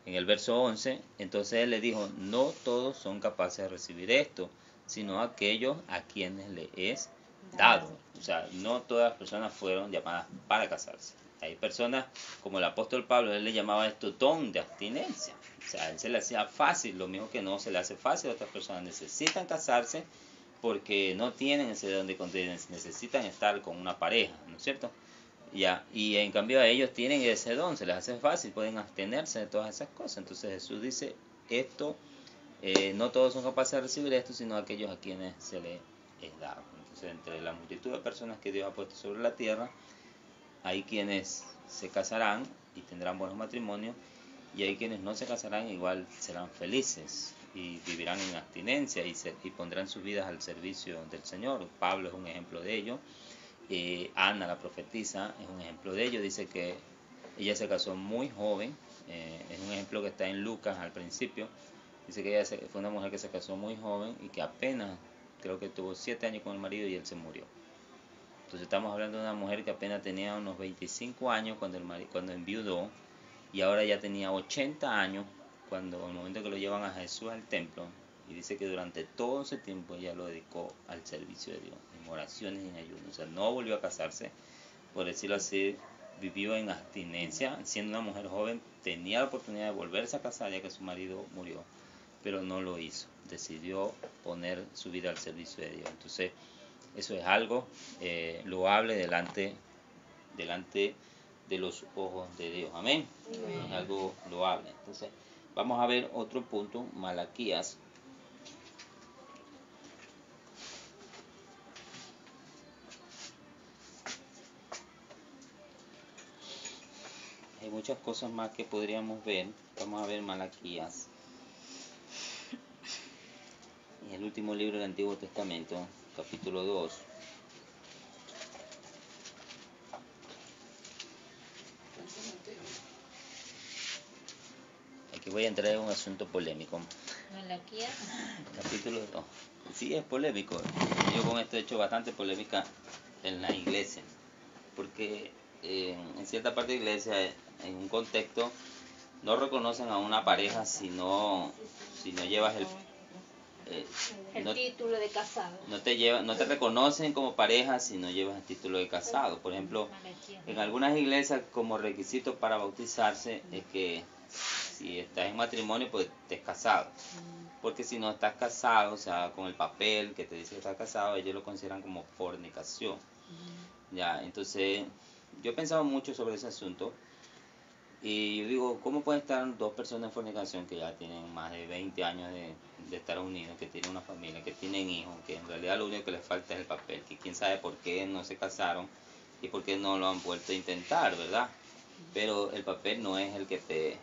en el verso 11, entonces él le dijo, no todos son capaces de recibir esto, sino aquellos a quienes le es dado. O sea, no todas las personas fueron llamadas para casarse. Hay personas, como el apóstol Pablo, él le llamaba esto don de abstinencia. O sea, a él se le hacía fácil, lo mismo que no se le hace fácil a otras personas. Necesitan casarse porque no tienen ese don de continencia, necesitan estar con una pareja, ¿no es cierto? Ya, y en cambio a ellos tienen ese don, se les hace fácil, pueden abstenerse de todas esas cosas. Entonces Jesús dice, esto, no todos son capaces de recibir esto, sino aquellos a quienes se les es dado. Entonces, entre la multitud de personas que Dios ha puesto sobre la tierra, hay quienes se casarán y tendrán buenos matrimonios, y hay quienes no se casarán, igual serán felices y vivirán en abstinencia y pondrán sus vidas al servicio del Señor. Pablo es un ejemplo de ello. Ana, la profetisa, es un ejemplo de ello. Dice que ella se casó muy joven. Es un ejemplo que está en Lucas al principio. Dice que ella fue una mujer que se casó muy joven y que apenas, creo que tuvo 7 años con el marido y él se murió. Entonces estamos hablando de una mujer que apenas tenía unos 25 años cuando enviudó, y ahora ya tenía 80 años cuando el momento que lo llevan a Jesús al templo. Y dice que durante todo ese tiempo ella lo dedicó al servicio de Dios, en oraciones y en ayuno. O sea, no volvió a casarse, por decirlo así, vivió en abstinencia. Siendo una mujer joven, tenía la oportunidad de volverse a casar ya que su marido murió, pero no lo hizo. Decidió poner su vida al servicio de Dios. Entonces, eso es algo loable delante de los ojos de Dios. Amén. Es algo loable. Entonces, vamos a ver otro punto, Malaquías. Hay muchas cosas más que podríamos ver. Vamos a ver Malaquías. En el último libro del Antiguo Testamento, capítulo 2. Aquí voy a entrar en un asunto polémico. Malaquías. Capítulo 2. Sí, es polémico. Yo con esto he hecho bastante polémica en la iglesia. Porque en cierta parte de la iglesia, en un contexto, no reconocen a una pareja si no llevas El título de casado. no te reconocen como pareja si no llevas el título de casado. Por ejemplo, en algunas iglesias como requisito para bautizarse es que si estás en matrimonio pues estés casado. Porque si no estás casado, o sea, con el papel que te dice que estás casado, ellos lo consideran como fornicación. Ya, entonces yo he pensado mucho sobre ese asunto. Y yo digo, ¿cómo pueden estar dos personas en fornicación que ya tienen más de 20 años de estar unidos, que tienen una familia, que tienen hijos, que en realidad lo único que les falta es el papel, que quién sabe por qué no se casaron y por qué no lo han vuelto a intentar, ¿verdad? Pero el papel no es el que te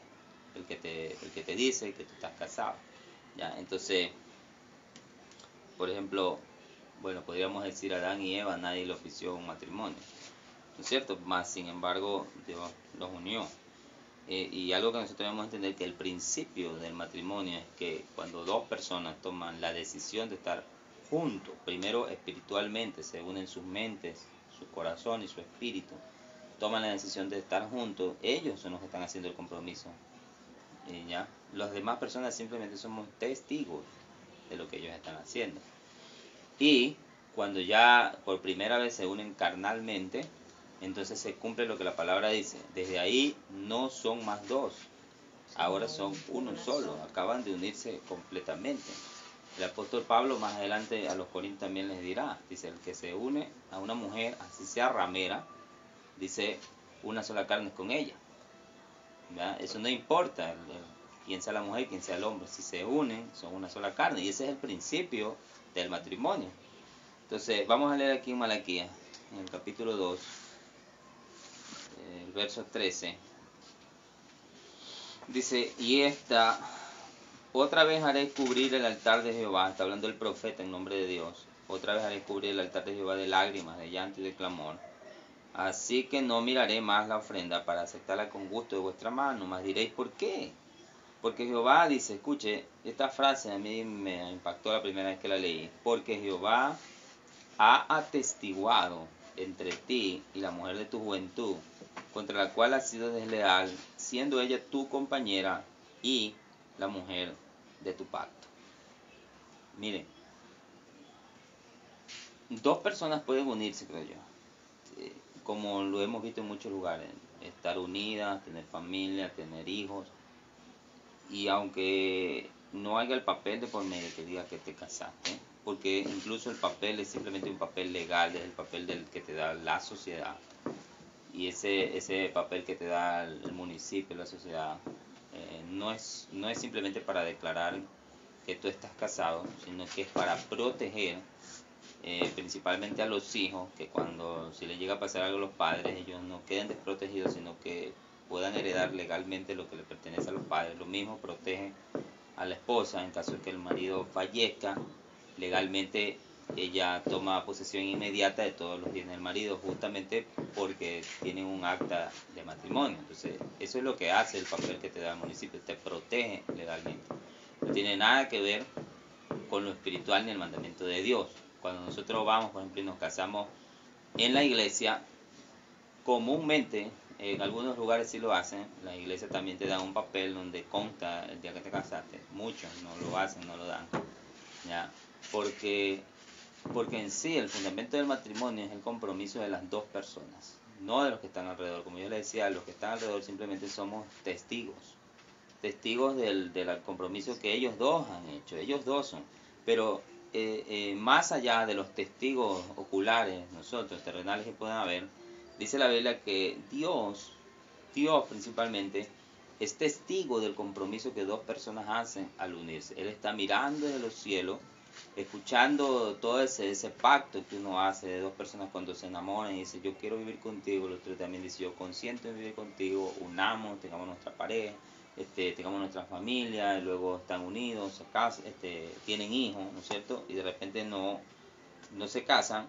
dice que tú estás casado. Ya, entonces, por ejemplo, bueno, podríamos decir Adán y Eva, nadie le ofició un matrimonio, ¿no es cierto? Más sin embargo, Dios los unió. Y algo que nosotros debemos entender, que el principio del matrimonio es que cuando dos personas toman la decisión de estar juntos, primero espiritualmente, se unen sus mentes, su corazón y su espíritu, toman la decisión de estar juntos, ellos son los que están haciendo el compromiso. ¿Ya? Las demás personas simplemente somos testigos de lo que ellos están haciendo. Y cuando ya por primera vez se unen carnalmente, entonces se cumple lo que la palabra dice. Desde ahí no son más dos, ahora son uno solo, acaban de unirse completamente. El apóstol Pablo más adelante a los Corintios también les dirá, dice, el que se une a una mujer, así sea ramera, dice, una sola carne con ella. ¿Verdad? Eso no importa quién sea la mujer, quién sea el hombre, si se unen son una sola carne, y ese es el principio del matrimonio. Entonces vamos a leer aquí en Malaquías, en el capítulo 2, el verso 13. Dice, y esta otra vez haré cubrir el altar de Jehová, está hablando el profeta en nombre de Dios, otra vez haré cubrir el altar de Jehová de lágrimas, de llanto y de clamor. Así que no miraré más la ofrenda para aceptarla con gusto de vuestra mano, mas diréis, ¿por qué? Porque Jehová dice, escuche, esta frase a mí me impactó la primera vez que la leí, porque Jehová ha atestiguado entre ti y la mujer de tu juventud, contra la cual has sido desleal, siendo ella tu compañera y la mujer de tu pacto. Miren, dos personas pueden unirse, creo yo, como lo hemos visto en muchos lugares, estar unidas, tener familia, tener hijos, y aunque no haya el papel de por medio que diga que te casaste, porque incluso el papel es simplemente un papel legal, es el papel del que te da la sociedad, y ese papel que te da el municipio, la sociedad, no es simplemente para declarar que tú estás casado, sino que es para proteger principalmente a los hijos, que cuando si les llega a pasar algo a los padres, ellos no queden desprotegidos, sino que puedan heredar legalmente lo que le pertenece a los padres. Lo mismo protege a la esposa en caso de que el marido fallezca, legalmente ella toma posesión inmediata de todos los bienes del marido, justamente porque tienen un acta de matrimonio. Entonces, eso es lo que hace el papel que te da el municipio, te protege legalmente. No tiene nada que ver con lo espiritual ni el mandamiento de Dios. Cuando nosotros vamos, por ejemplo, y nos casamos en la iglesia, comúnmente, en algunos lugares sí lo hacen, la iglesia también te da un papel donde consta el día que te casaste. Muchos no lo hacen, no lo dan, ¿ya? Porque en sí el fundamento del matrimonio es el compromiso de las dos personas, no de los que están alrededor. Como yo les decía, los que están alrededor simplemente somos testigos del compromiso que ellos dos han hecho, ellos dos son. Pero más allá de los testigos oculares, nosotros, terrenales que puedan haber, dice la Biblia que Dios principalmente, es testigo del compromiso que dos personas hacen al unirse. Él está mirando desde los cielos, escuchando todo ese pacto que uno hace de dos personas cuando se enamoran y dice, yo quiero vivir contigo. El otro también dice, yo consiento en vivir contigo, unamos, tengamos nuestra pareja, tengamos nuestra familia, y luego están unidos, se casan, tienen hijos, ¿no es cierto? Y de repente no se casan.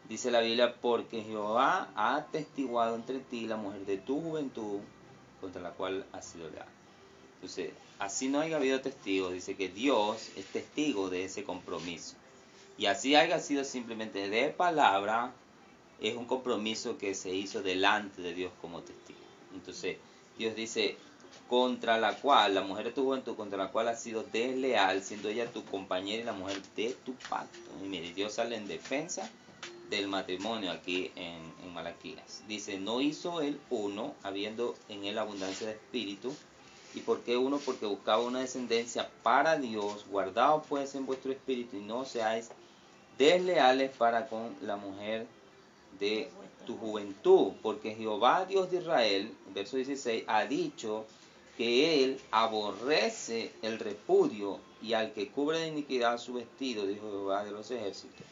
Dice la Biblia, porque Jehová ha atestiguado entre ti la mujer de tu juventud, contra la cual has sido leal. Entonces, así no haya habido testigos, dice que Dios es testigo de ese compromiso. Y así haya sido simplemente de palabra, es un compromiso que se hizo delante de Dios como testigo. Entonces, Dios dice, contra la cual, la mujer de tu juventud, contra la cual has sido desleal, siendo ella tu compañera y la mujer de tu pacto. Y mire, Dios sale en defensa del matrimonio aquí en Malaquías. Dice, no hizo él uno, habiendo en él abundancia de espíritu. ¿Y por qué uno? Porque buscaba una descendencia para Dios. Guardaos pues en vuestro espíritu y no seáis desleales para con la mujer de tu juventud. Porque Jehová, Dios de Israel, verso 16, ha dicho que él aborrece el repudio y al que cubre de iniquidad su vestido, dijo Jehová de los ejércitos.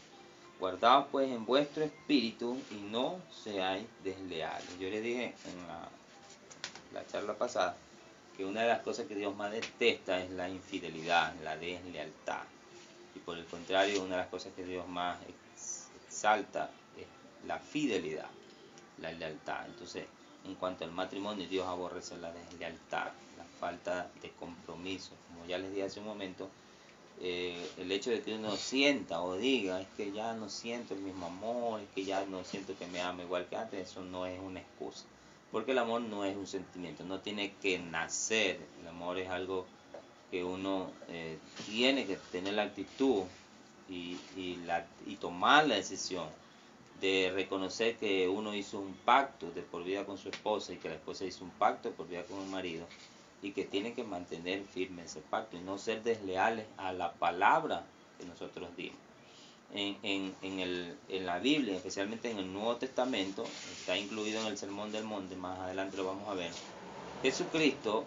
Guardaos pues en vuestro espíritu y no seáis desleales. Yo les dije en la charla pasada que una de las cosas que Dios más detesta es la infidelidad, la deslealtad. Y por el contrario, una de las cosas que Dios más exalta es la fidelidad, la lealtad. Entonces, en cuanto al matrimonio, Dios aborrece la deslealtad, la falta de compromiso. Como ya les dije hace un momento, el hecho de que uno sienta o diga, es que ya no siento el mismo amor, es que ya no siento que me ama igual que antes, eso no es una excusa. Porque el amor no es un sentimiento, no tiene que nacer. El amor es algo que uno tiene que tener la actitud y tomar la decisión de reconocer que uno hizo un pacto de por vida con su esposa y que la esposa hizo un pacto de por vida con el marido y que tiene que mantener firme ese pacto y no ser desleales a la palabra que nosotros dimos. En la Biblia, especialmente en el Nuevo Testamento, está incluido en el Sermón del Monte, más adelante lo vamos a ver. Jesucristo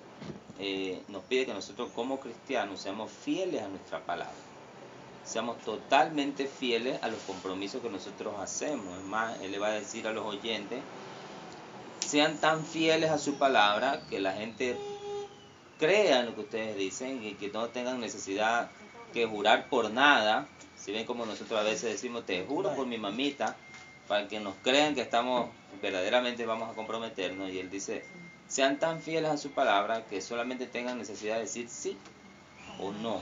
nos pide que nosotros como cristianos seamos fieles a nuestra palabra, seamos totalmente fieles a los compromisos que nosotros hacemos. Es más, Él le va a decir a los oyentes, sean tan fieles a su palabra que la gente crean lo que ustedes dicen y que no tengan necesidad que jurar por nada. Si ven como nosotros a veces decimos, te juro por mi mamita, para que nos crean que estamos verdaderamente vamos a comprometernos. Y él dice, sean tan fieles a su palabra que solamente tengan necesidad de decir sí o no.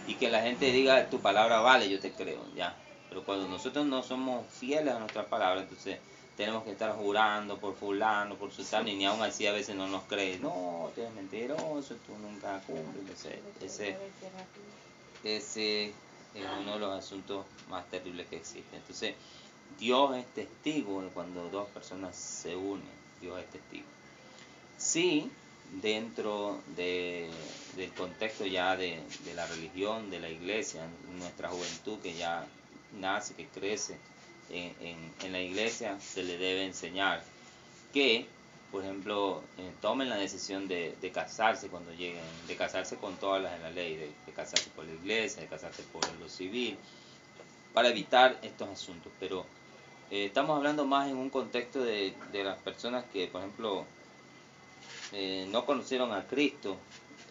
Y que la gente diga, tu palabra vale, yo te creo, ya. Pero cuando nosotros no somos fieles a nuestra palabra, entonces tenemos que estar jurando por fulano, por sultano, y ni aún así a veces no nos creen. No, tú eres mentiroso, tú nunca cumples. Ese es uno de los asuntos más terribles que existen. Entonces, Dios es testigo de cuando dos personas se unen. Dios es testigo. Sí, dentro del contexto ya de la religión, de la iglesia, nuestra juventud que ya nace, que crece en la iglesia, se le debe enseñar que, por ejemplo, tomen la decisión de casarse cuando lleguen, de casarse con todas las de la ley, de casarse por la iglesia, de casarse por lo civil, para evitar estos asuntos. Pero estamos hablando más en un contexto de las personas que, por ejemplo, no conocieron a Cristo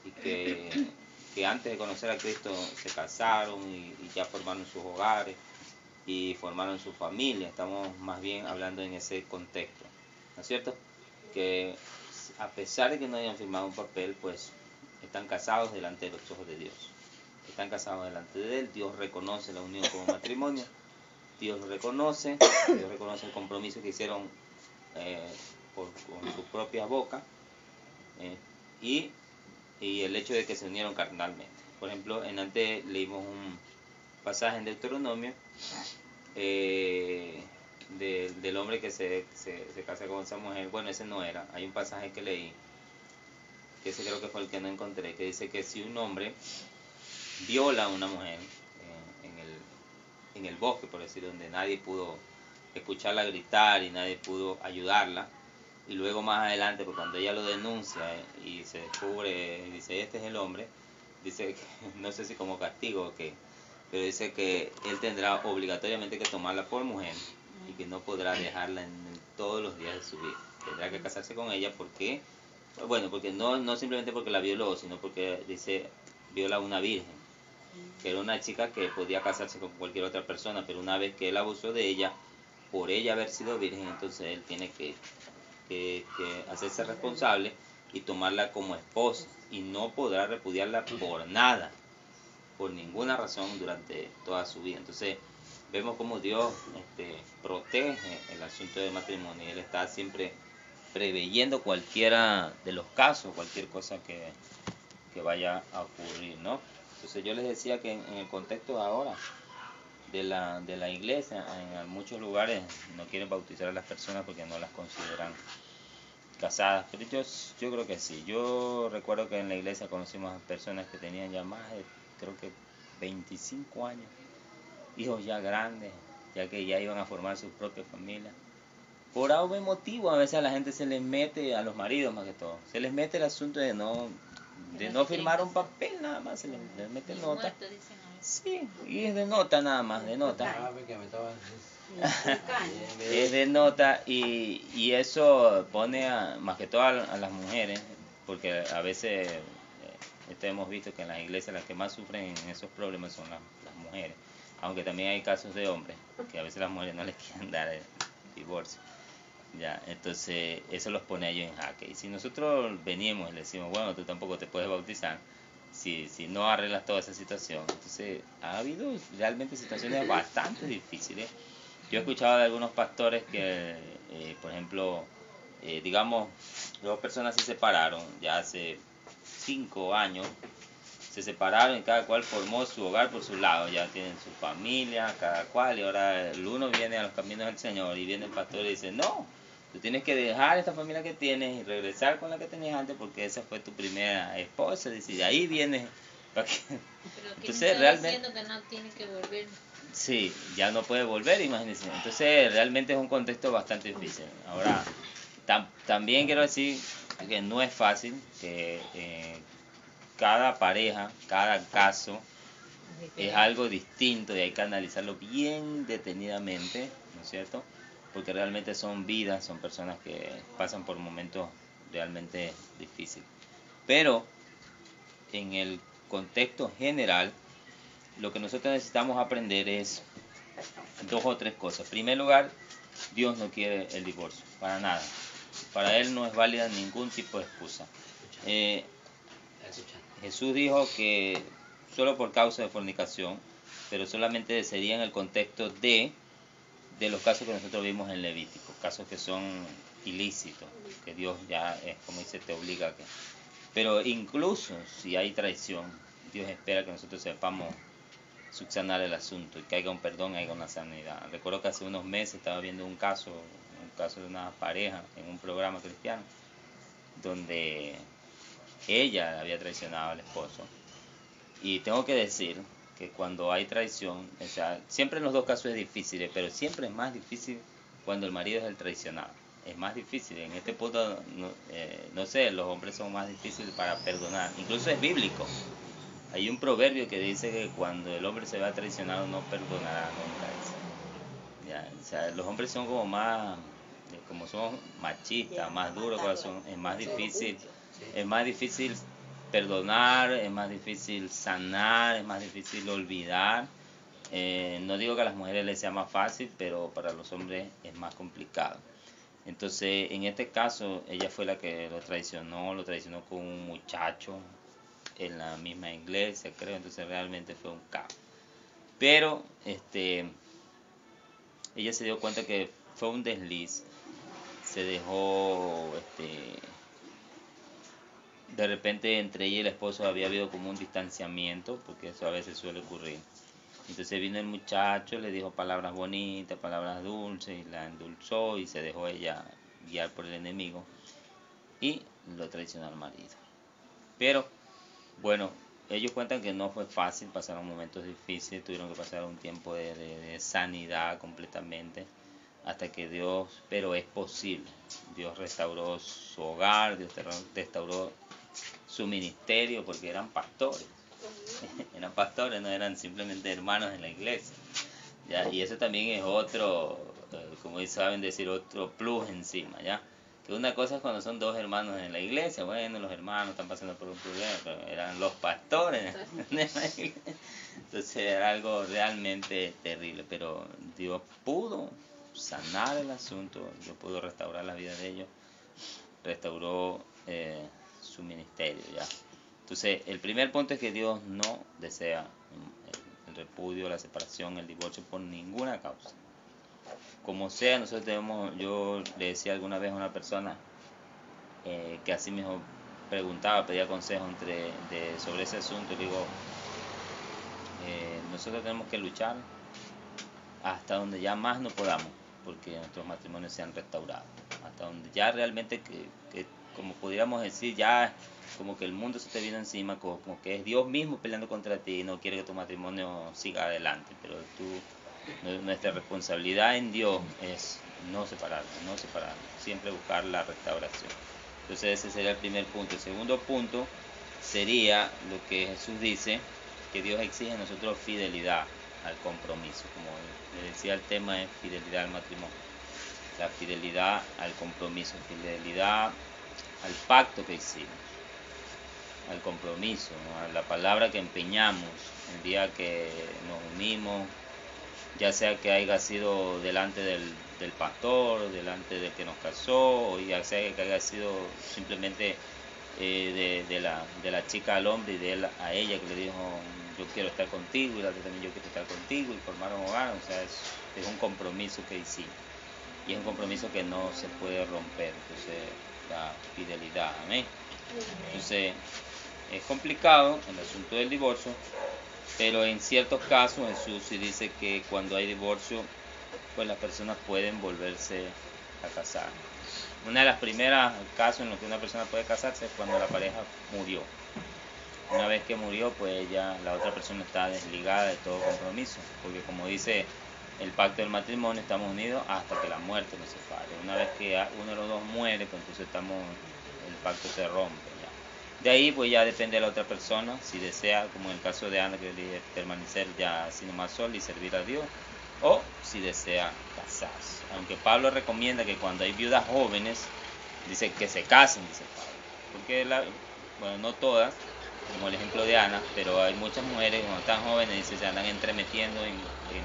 y que antes de conocer a Cristo se casaron y ya formaron sus hogares y formaron su familia. Estamos más bien hablando en ese contexto, ¿no es cierto? Que a pesar de que no hayan firmado un papel, pues están casados delante de los ojos de Dios. Están casados delante de Él. Dios reconoce la unión como matrimonio. Dios reconoce el compromiso que hicieron con su propia boca. Y el hecho de que se unieron carnalmente. Por ejemplo, en antes leímos un pasaje en Deuteronomio del hombre que se casa con esa mujer. Bueno, ese no era. Hay un pasaje que leí, que ese creo que fue el que no encontré, que dice que si un hombre viola a una mujer en el bosque, por decir, donde nadie pudo escucharla gritar y nadie pudo ayudarla, y luego más adelante, pues cuando ella lo denuncia y se descubre y dice, este es el hombre, dice que, no sé si como castigo o qué, pero dice que él tendrá obligatoriamente que tomarla por mujer y que no podrá dejarla en todos los días de su vida. Tendrá que casarse con ella porque, bueno, porque no simplemente porque la violó, sino porque dice, viola a una virgen, que era una chica que podía casarse con cualquier otra persona, pero una vez que él abusó de ella, por ella haber sido virgen, entonces él tiene que hacerse responsable y tomarla como esposa, y no podrá repudiarla por nada, por ninguna razón durante toda su vida. Entonces vemos como Dios protege el asunto del matrimonio, y Él está siempre preveyendo cualquiera de los casos, cualquier cosa que vaya a ocurrir, ¿no? Entonces yo les decía que en el contexto ahora de la iglesia, en muchos lugares no quieren bautizar a las personas porque no las consideran casadas, pero yo creo que sí. Yo recuerdo que en la iglesia conocimos a personas que tenían ya más de, creo que 25 años, hijos ya grandes, ya que ya iban a formar su propia familia. Por algún motivo a veces a la gente se les mete, a los maridos más que todo, se les mete el asunto de no firmar un papel, nada más, se les mete nota. Sí, y es de nota nada más, de nota. Es de nota, y eso pone más que todo a las mujeres, porque a veces hemos visto que en las iglesias las que más sufren en esos problemas son las mujeres, aunque también hay casos de hombres, que a veces las mujeres no les quieren dar el divorcio. Ya, entonces eso los pone a ellos en jaque. Y si nosotros venimos y le decimos, bueno, tú tampoco te puedes bautizar si no arreglas toda esa situación. Entonces ha habido realmente situaciones bastante difíciles. Yo he escuchado de algunos pastores que, por ejemplo, digamos, dos personas se separaron ya hace 5 años, se separaron y cada cual formó su hogar por su lado, ya tienen su familia, cada cual, y ahora el uno viene a los caminos del Señor y viene el pastor y dice, no, tú tienes que dejar esta familia que tienes y regresar con la que tenías antes porque esa fue tu primera esposa, dice, y de ahí viene. Pero que entonces me está realmente diciendo que no tiene que volver. sí, ya no puede volver, imagínense. Entonces realmente es un contexto bastante difícil. Ahora, también quiero decir que no es fácil, que cada pareja, cada caso es algo distinto y hay que analizarlo bien detenidamente, ¿no es cierto? Porque realmente son vidas, son personas que pasan por momentos realmente difíciles. Pero en el contexto general, lo que nosotros necesitamos aprender es 2 o 3 cosas. En primer lugar, Dios no quiere el divorcio, para nada. Para Él no es válida ningún tipo de excusa. Jesús dijo que solo por causa de fornicación, pero solamente sería en el contexto de los casos que nosotros vimos en Levítico, casos que son ilícitos, que Dios ya es como dice, te obliga a que. Pero incluso si hay traición, Dios espera que nosotros sepamos subsanar el asunto y que haya un perdón, haya una sanidad. Recuerdo que hace unos meses estaba viendo un caso de una pareja en un programa cristiano, donde ella había traicionado al esposo. Y tengo que decir que cuando hay traición, o sea, siempre en los 2 casos es difícil, pero siempre es más difícil cuando el marido es el traicionado. Es más difícil. En este punto, no sé, los hombres son más difíciles para perdonar. Incluso es bíblico. Hay un proverbio que dice que cuando el hombre se va traicionado no perdonará nunca. Ya, o sea, los hombres son como más, como son machistas, más duros, es más difícil. Es más difícil perdonar, es más difícil sanar, es más difícil olvidar. No digo que a las mujeres les sea más fácil, pero para los hombres es más complicado. Entonces, en este caso, ella fue la que lo traicionó con un muchacho en la misma iglesia, creo. Entonces, realmente fue un caos. Pero, ella se dio cuenta que fue un desliz. Se dejó, de repente entre ella y el esposo había habido como un distanciamiento, porque eso a veces suele ocurrir. Entonces vino el muchacho, le dijo palabras bonitas, palabras dulces, y la endulzó y se dejó ella guiar por el enemigo y lo traicionó al marido. Pero bueno, ellos cuentan que no fue fácil, pasaron momentos difíciles, tuvieron que pasar un tiempo de sanidad completamente, hasta que Dios, pero es posible, Dios restauró su hogar, Dios restauró su ministerio, porque eran pastores, no eran simplemente hermanos en la iglesia, ¿ya? Y eso también es otro, como saben decir, otro plus encima, ¿ya? Que una cosa es cuando son 2 hermanos en la iglesia, bueno, los hermanos están pasando por un problema, pero eran los pastores de la iglesia. Entonces era algo realmente terrible, pero Dios pudo sanar el asunto, Dios pudo restaurar la vida de ellos, restauró su ministerio, ¿ya? Entonces, el primer punto es que Dios no desea el repudio, la separación, el divorcio por ninguna causa. Como sea, nosotros yo le decía alguna vez a una persona que así mismo preguntaba, pedía consejo sobre ese asunto, y digo, nosotros tenemos que luchar hasta donde ya más no podamos, porque nuestros matrimonios se han restaurado, hasta donde ya realmente que como pudiéramos decir, ya como que el mundo se te vino encima, como que es Dios mismo peleando contra ti y no quiere que tu matrimonio siga adelante, pero nuestra responsabilidad en Dios es no separarnos, siempre buscar la restauración. Entonces ese sería el primer punto. El segundo punto sería lo que Jesús dice, que Dios exige a nosotros fidelidad al compromiso. Como le decía, el tema es fidelidad al matrimonio, la fidelidad al compromiso, fidelidad al pacto que hicimos, al compromiso, ¿no? A la palabra que empeñamos el día que nos unimos, ya sea que haya sido delante del pastor, delante del que nos casó, o ya sea que haya sido simplemente de la chica al hombre y de él a ella, que le dijo yo quiero estar contigo, y la otra también yo quiero estar contigo, y formaron hogar. O sea, es un compromiso que hicimos, y es un compromiso que no se puede romper. Entonces, la fidelidad, amén. Entonces, es complicado el asunto del divorcio, pero en ciertos casos Jesús sí dice que cuando hay divorcio, pues las personas pueden volverse a casar. Una de las primeras casos en los que una persona puede casarse es cuando la pareja murió. Una vez que murió, pues ya la otra persona está desligada de todo compromiso, porque como dice el pacto del matrimonio, estamos unidos hasta que la muerte nos separe. Una vez que uno de los dos muere, pues entonces el pacto se rompe, ya. De ahí pues ya depende de la otra persona, si desea, como en el caso de Ana, que dije, permanecer ya así nomás sola y servir a Dios, o si desea casarse. Aunque Pablo recomienda que cuando hay viudas jóvenes, dice que se casen, dice Pablo, porque bueno, no todas, como el ejemplo de Ana, pero hay muchas mujeres cuando están jóvenes dice, se andan entremetiendo en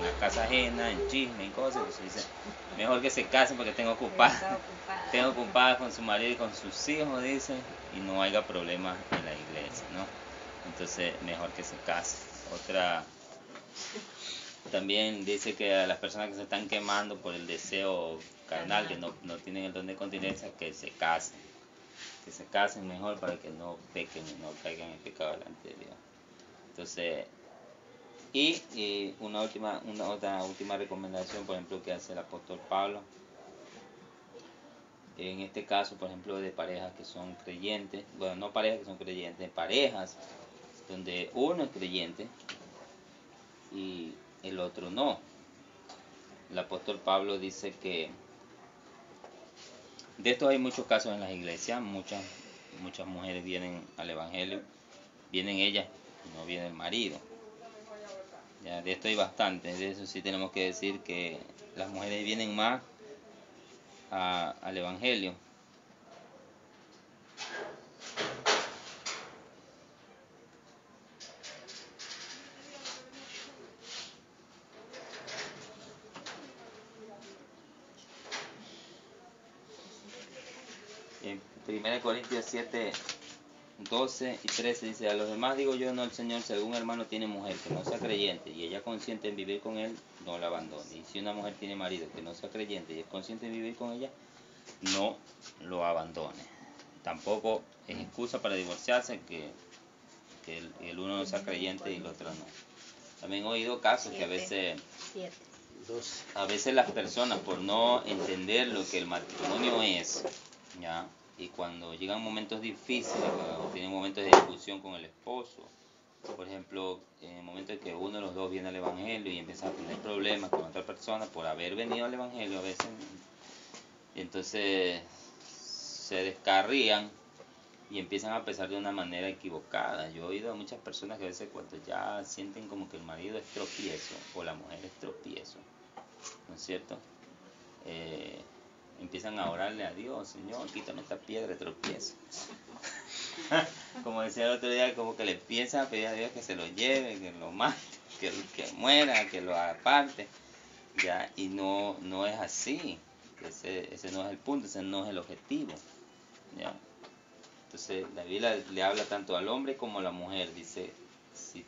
la casa ajena, en chisme y cosas, entonces dice, mejor que se casen porque tengo ocupadas con su marido y con sus hijos, dice, y no haya problemas en la iglesia, ¿no? Entonces, mejor que se casen. Otra, también dice que a las personas que se están quemando por el deseo carnal, que no tienen el don de continencia, que se casen mejor para que no pequen y no caigan en pecado delante de Dios. Entonces, y otra última recomendación, por ejemplo, que hace el apóstol Pablo, en este caso, por ejemplo, de parejas que son creyentes, bueno, no parejas que son creyentes, parejas donde uno es creyente y el otro no. El apóstol Pablo dice que de estos hay muchos casos en las iglesias, muchas mujeres vienen al evangelio, vienen ellas, no viene el marido. Ya, de esto hay bastante, de eso sí tenemos que decir que las mujeres vienen más al evangelio. En 1 Corintios 7, 12 y 13 dice, a los demás digo yo, no el Señor, si algún hermano tiene mujer que no sea creyente y ella consciente en vivir con él, no la abandone. Y si una mujer tiene marido que no sea creyente y es consciente en vivir con ella, no lo abandone. Tampoco es excusa para divorciarse que el uno no sea creyente y el otro no. También he oído casos que a veces las personas por no entender lo que el matrimonio es, ¿ya? Y cuando llegan momentos difíciles o tienen momentos de discusión con el esposo, por ejemplo, en el momento en que uno de los dos viene al evangelio y empieza a tener problemas con otra persona por haber venido al evangelio a veces, entonces se descarrían y empiezan a pensar de una manera equivocada. Yo he oído a muchas personas que a veces cuando ya sienten como que el marido es tropiezo o la mujer es tropiezo, ¿no es cierto? Empiezan a orarle a Dios, Señor, quítame esta piedra de tropiezo. Como decía el otro día, como que le empiezan a pedir a Dios que se lo lleve, que lo mate, que muera, que lo aparte, ¿ya? Y no es así. Ese no es el punto, ese no es el objetivo, ¿ya? Entonces la Biblia le habla tanto al hombre como a la mujer. Dice, si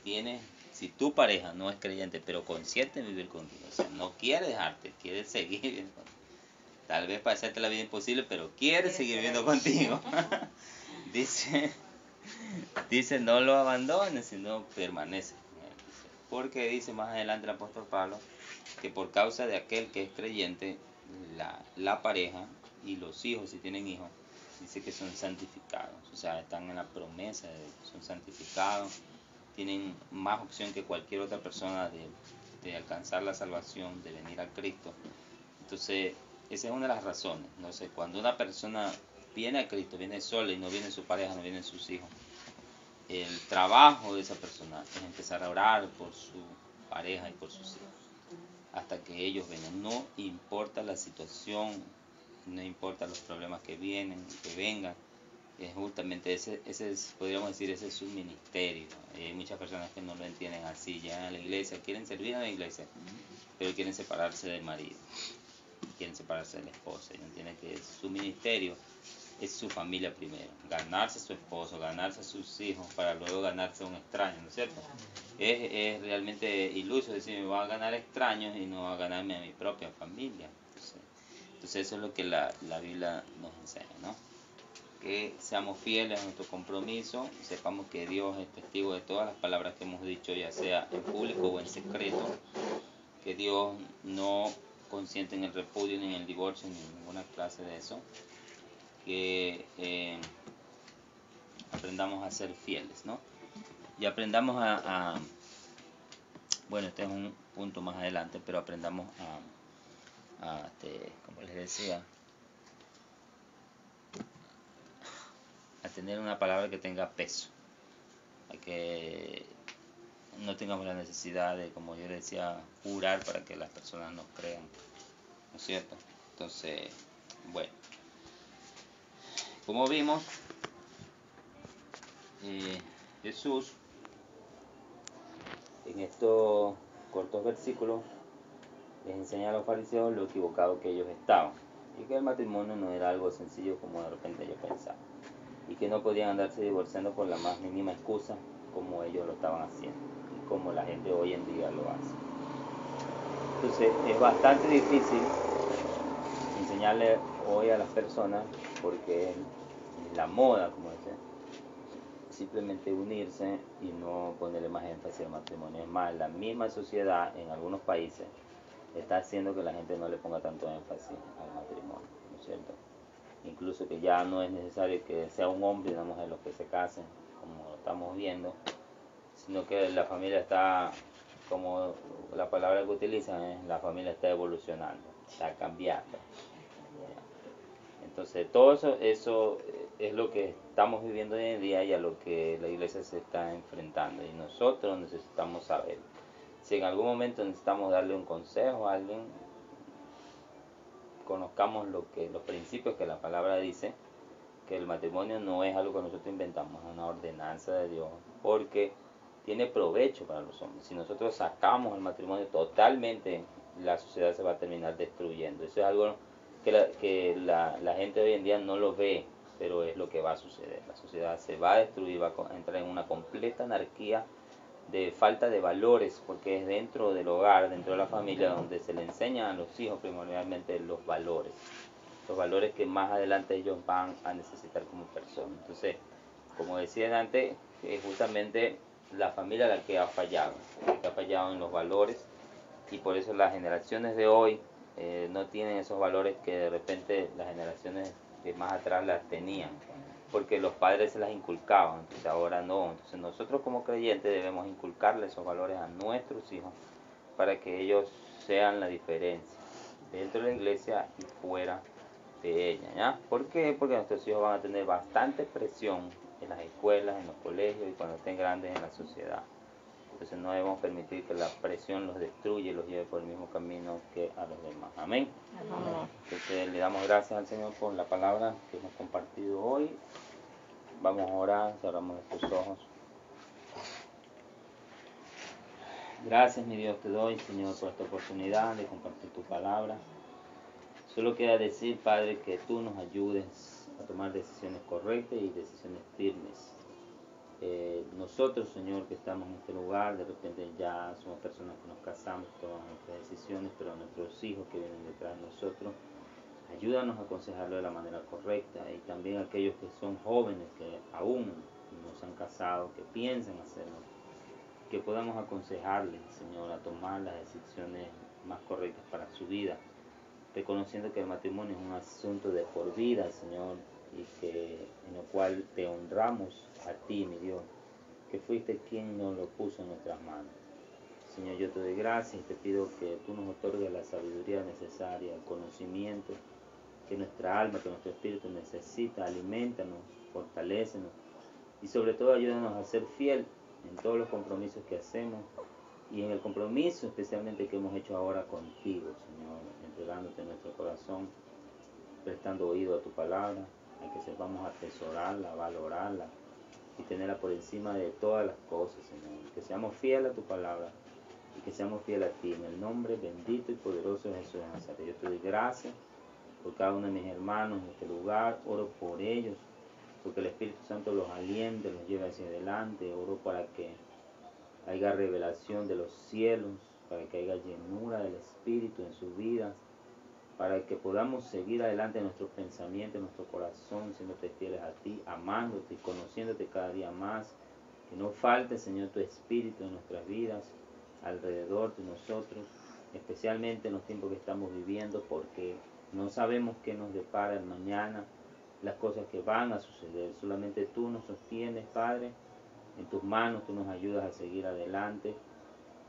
tu pareja no es creyente, pero consiente en vivir contigo, o sea, no quiere dejarte, quiere seguir viviendo contigo. Tal vez para hacerte la vida imposible, pero quiere seguir viviendo contigo. dice, no lo abandones, sino permanece con él. Porque dice más adelante el apóstol Pablo, que por causa de aquel que es creyente, la pareja y los hijos, si tienen hijos, dice que son santificados, o sea, están en la promesa de Dios, son santificados, tienen más opción que cualquier otra persona de alcanzar la salvación, de venir a Cristo. Entonces, esa es una de las razones. No sé, cuando una persona viene a Cristo, viene sola y no viene su pareja, no vienen sus hijos, el trabajo de esa persona es empezar a orar por su pareja y por sus hijos hasta que ellos vengan. No importa la situación, no importa los problemas que vengan, es justamente ese es, podríamos decir, ese es su ministerio. Hay muchas personas que no lo entienden así, llegan a la iglesia, quieren servir a la iglesia, pero quieren separarse del marido, quieren separarse de la esposa, y no entienden que su ministerio es su familia primero, ganarse a su esposo, ganarse a sus hijos, para luego ganarse a un extraño, ¿no es cierto? Es realmente iluso decir, me voy a ganar extraños y no voy a ganarme a mi propia familia. Entonces eso es lo que la Biblia nos enseña, ¿no? Que seamos fieles a nuestro compromiso, sepamos que Dios es testigo de todas las palabras que hemos dicho, ya sea en público o en secreto, que Dios no consiente en el repudio ni en el divorcio ni en ninguna clase de eso, que aprendamos a ser fieles, ¿no? Y aprendamos bueno, este es un punto más adelante, pero aprendamos como les decía, a tener una palabra que tenga peso, a que no tengamos la necesidad de, como yo decía, jurar para que las personas nos crean, ¿no es cierto? Entonces, bueno, como vimos, Jesús, en estos cortos versículos, les enseña a los fariseos lo equivocado que ellos estaban, y que el matrimonio no era algo sencillo como de repente ellos pensaban, y que no podían andarse divorciando por la más mínima excusa como ellos lo estaban haciendo, y como la gente hoy en día lo hace. Entonces es bastante difícil enseñarle hoy a las personas, porque es la moda, como dicen, simplemente unirse y no ponerle más énfasis al matrimonio. Es más, la misma sociedad en algunos países está haciendo que la gente no le ponga tanto énfasis al matrimonio, ¿no es cierto? Incluso que ya no es necesario que sea un hombre y una mujer los que se casen, como lo estamos viendo, sino que la familia está, como la palabra que utilizan, la familia está evolucionando, está cambiando. Entonces todo eso es lo que estamos viviendo hoy en día y a lo que la iglesia se está enfrentando, y nosotros necesitamos saber. Si en algún momento necesitamos darle un consejo a alguien, conozcamos los principios que la palabra dice, que el matrimonio no es algo que nosotros inventamos, es una ordenanza de Dios, porque tiene provecho para los hombres. Si nosotros sacamos el matrimonio totalmente, la sociedad se va a terminar destruyendo. Eso es algo que la gente hoy en día no lo ve, pero es lo que va a suceder. La sociedad se va a destruir, va a entrar en una completa anarquía de falta de valores, porque es dentro del hogar, dentro de la familia, donde se le enseñan a los hijos primordialmente los valores que más adelante ellos van a necesitar como personas. Entonces, como decía antes, es justamente la familia la que ha fallado en los valores, y por eso las generaciones de hoy no tienen esos valores que de repente las generaciones que más atrás las tenían, porque los padres se las inculcaban, entonces ahora no. Entonces nosotros como creyentes debemos inculcarle esos valores a nuestros hijos para que ellos sean la diferencia dentro de la iglesia y fuera de ella, ¿ya? ¿Por qué? Porque nuestros hijos van a tener bastante presión en las escuelas, en los colegios y cuando estén grandes en la sociedad. Entonces no debemos permitir que la presión los destruya y los lleve por el mismo camino que a los demás. Amén. Amén. Entonces le damos gracias al Señor por la palabra que hemos compartido hoy. Vamos a orar, cerramos nuestros ojos. Gracias, mi Dios, te doy, Señor, por esta oportunidad de compartir tu palabra. Solo queda decir, Padre, que tú nos ayudes a tomar decisiones correctas y decisiones firmes. Nosotros, Señor, que estamos en este lugar, de repente ya somos personas que nos casamos, tomamos nuestras decisiones, pero nuestros hijos que vienen detrás de nosotros, ayúdanos a aconsejarlo de la manera correcta. Y también aquellos que son jóvenes, que aún no se han casado, que piensan hacerlo, que podamos aconsejarles, Señor, a tomar las decisiones más correctas para su vida, reconociendo que el matrimonio es un asunto de por vida, Señor, y que en lo cual te honramos a ti, mi Dios, que fuiste quien nos lo puso en nuestras manos. Señor, yo te doy gracias y te pido que tú nos otorgues la sabiduría necesaria, el conocimiento que nuestra alma, que nuestro espíritu necesita. Aliméntanos, fortalécenos y sobre todo ayúdanos a ser fiel en todos los compromisos que hacemos y en el compromiso especialmente que hemos hecho ahora contigo, Señor, entregándote nuestro corazón, prestando oído a tu palabra, a que sepamos atesorarla, valorarla y tenerla por encima de todas las cosas, Señor. Que seamos fieles a tu palabra y que seamos fieles a ti. En el nombre bendito y poderoso de Jesús de Nazaret. Yo te doy gracias por cada uno de mis hermanos en este lugar. Oro por ellos, porque el Espíritu Santo los aliente, los lleve hacia adelante. Oro para que haya revelación de los cielos, para que haya llenura del Espíritu en sus vidas, para que podamos seguir adelante en nuestros pensamientos, en nuestro corazón, siéndote fieles a ti, amándote y conociéndote cada día más. Que no falte, Señor, tu Espíritu en nuestras vidas, alrededor de nosotros, especialmente en los tiempos que estamos viviendo, porque no sabemos qué nos depara el mañana, las cosas que van a suceder. Solamente tú nos sostienes, Padre. En tus manos tú nos ayudas a seguir adelante.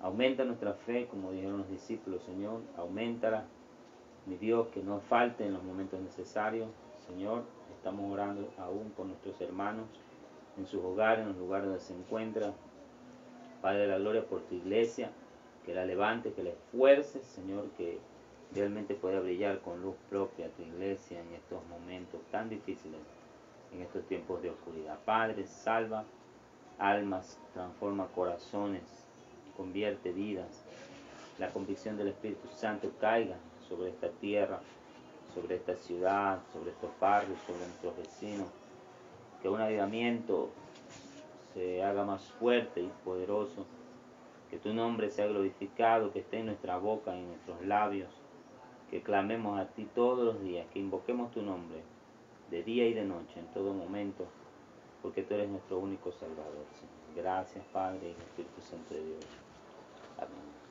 Aumenta nuestra fe, como dijeron los discípulos, Señor. Auméntala, mi Dios, que no falte en los momentos necesarios. Señor, estamos orando aún por nuestros hermanos en sus hogares, en los lugares donde se encuentran. Padre de la gloria, por tu iglesia, que la levante, que la esfuerce, Señor, que realmente pueda brillar con luz propia tu iglesia en estos momentos tan difíciles, en estos tiempos de oscuridad. Padre, salva, almas, transforma corazones, convierte vidas. La convicción del Espíritu Santo caiga sobre esta tierra, sobre esta ciudad, sobre estos barrios, sobre nuestros vecinos. Que un avivamiento se haga más fuerte y poderoso. Que tu nombre sea glorificado, que esté en nuestra boca y en nuestros labios. Que clamemos a ti todos los días, que invoquemos tu nombre de día y de noche, en todo momento, porque tú eres nuestro único Salvador, Señor. Gracias, Padre y Espíritu Santo de Dios. Amén.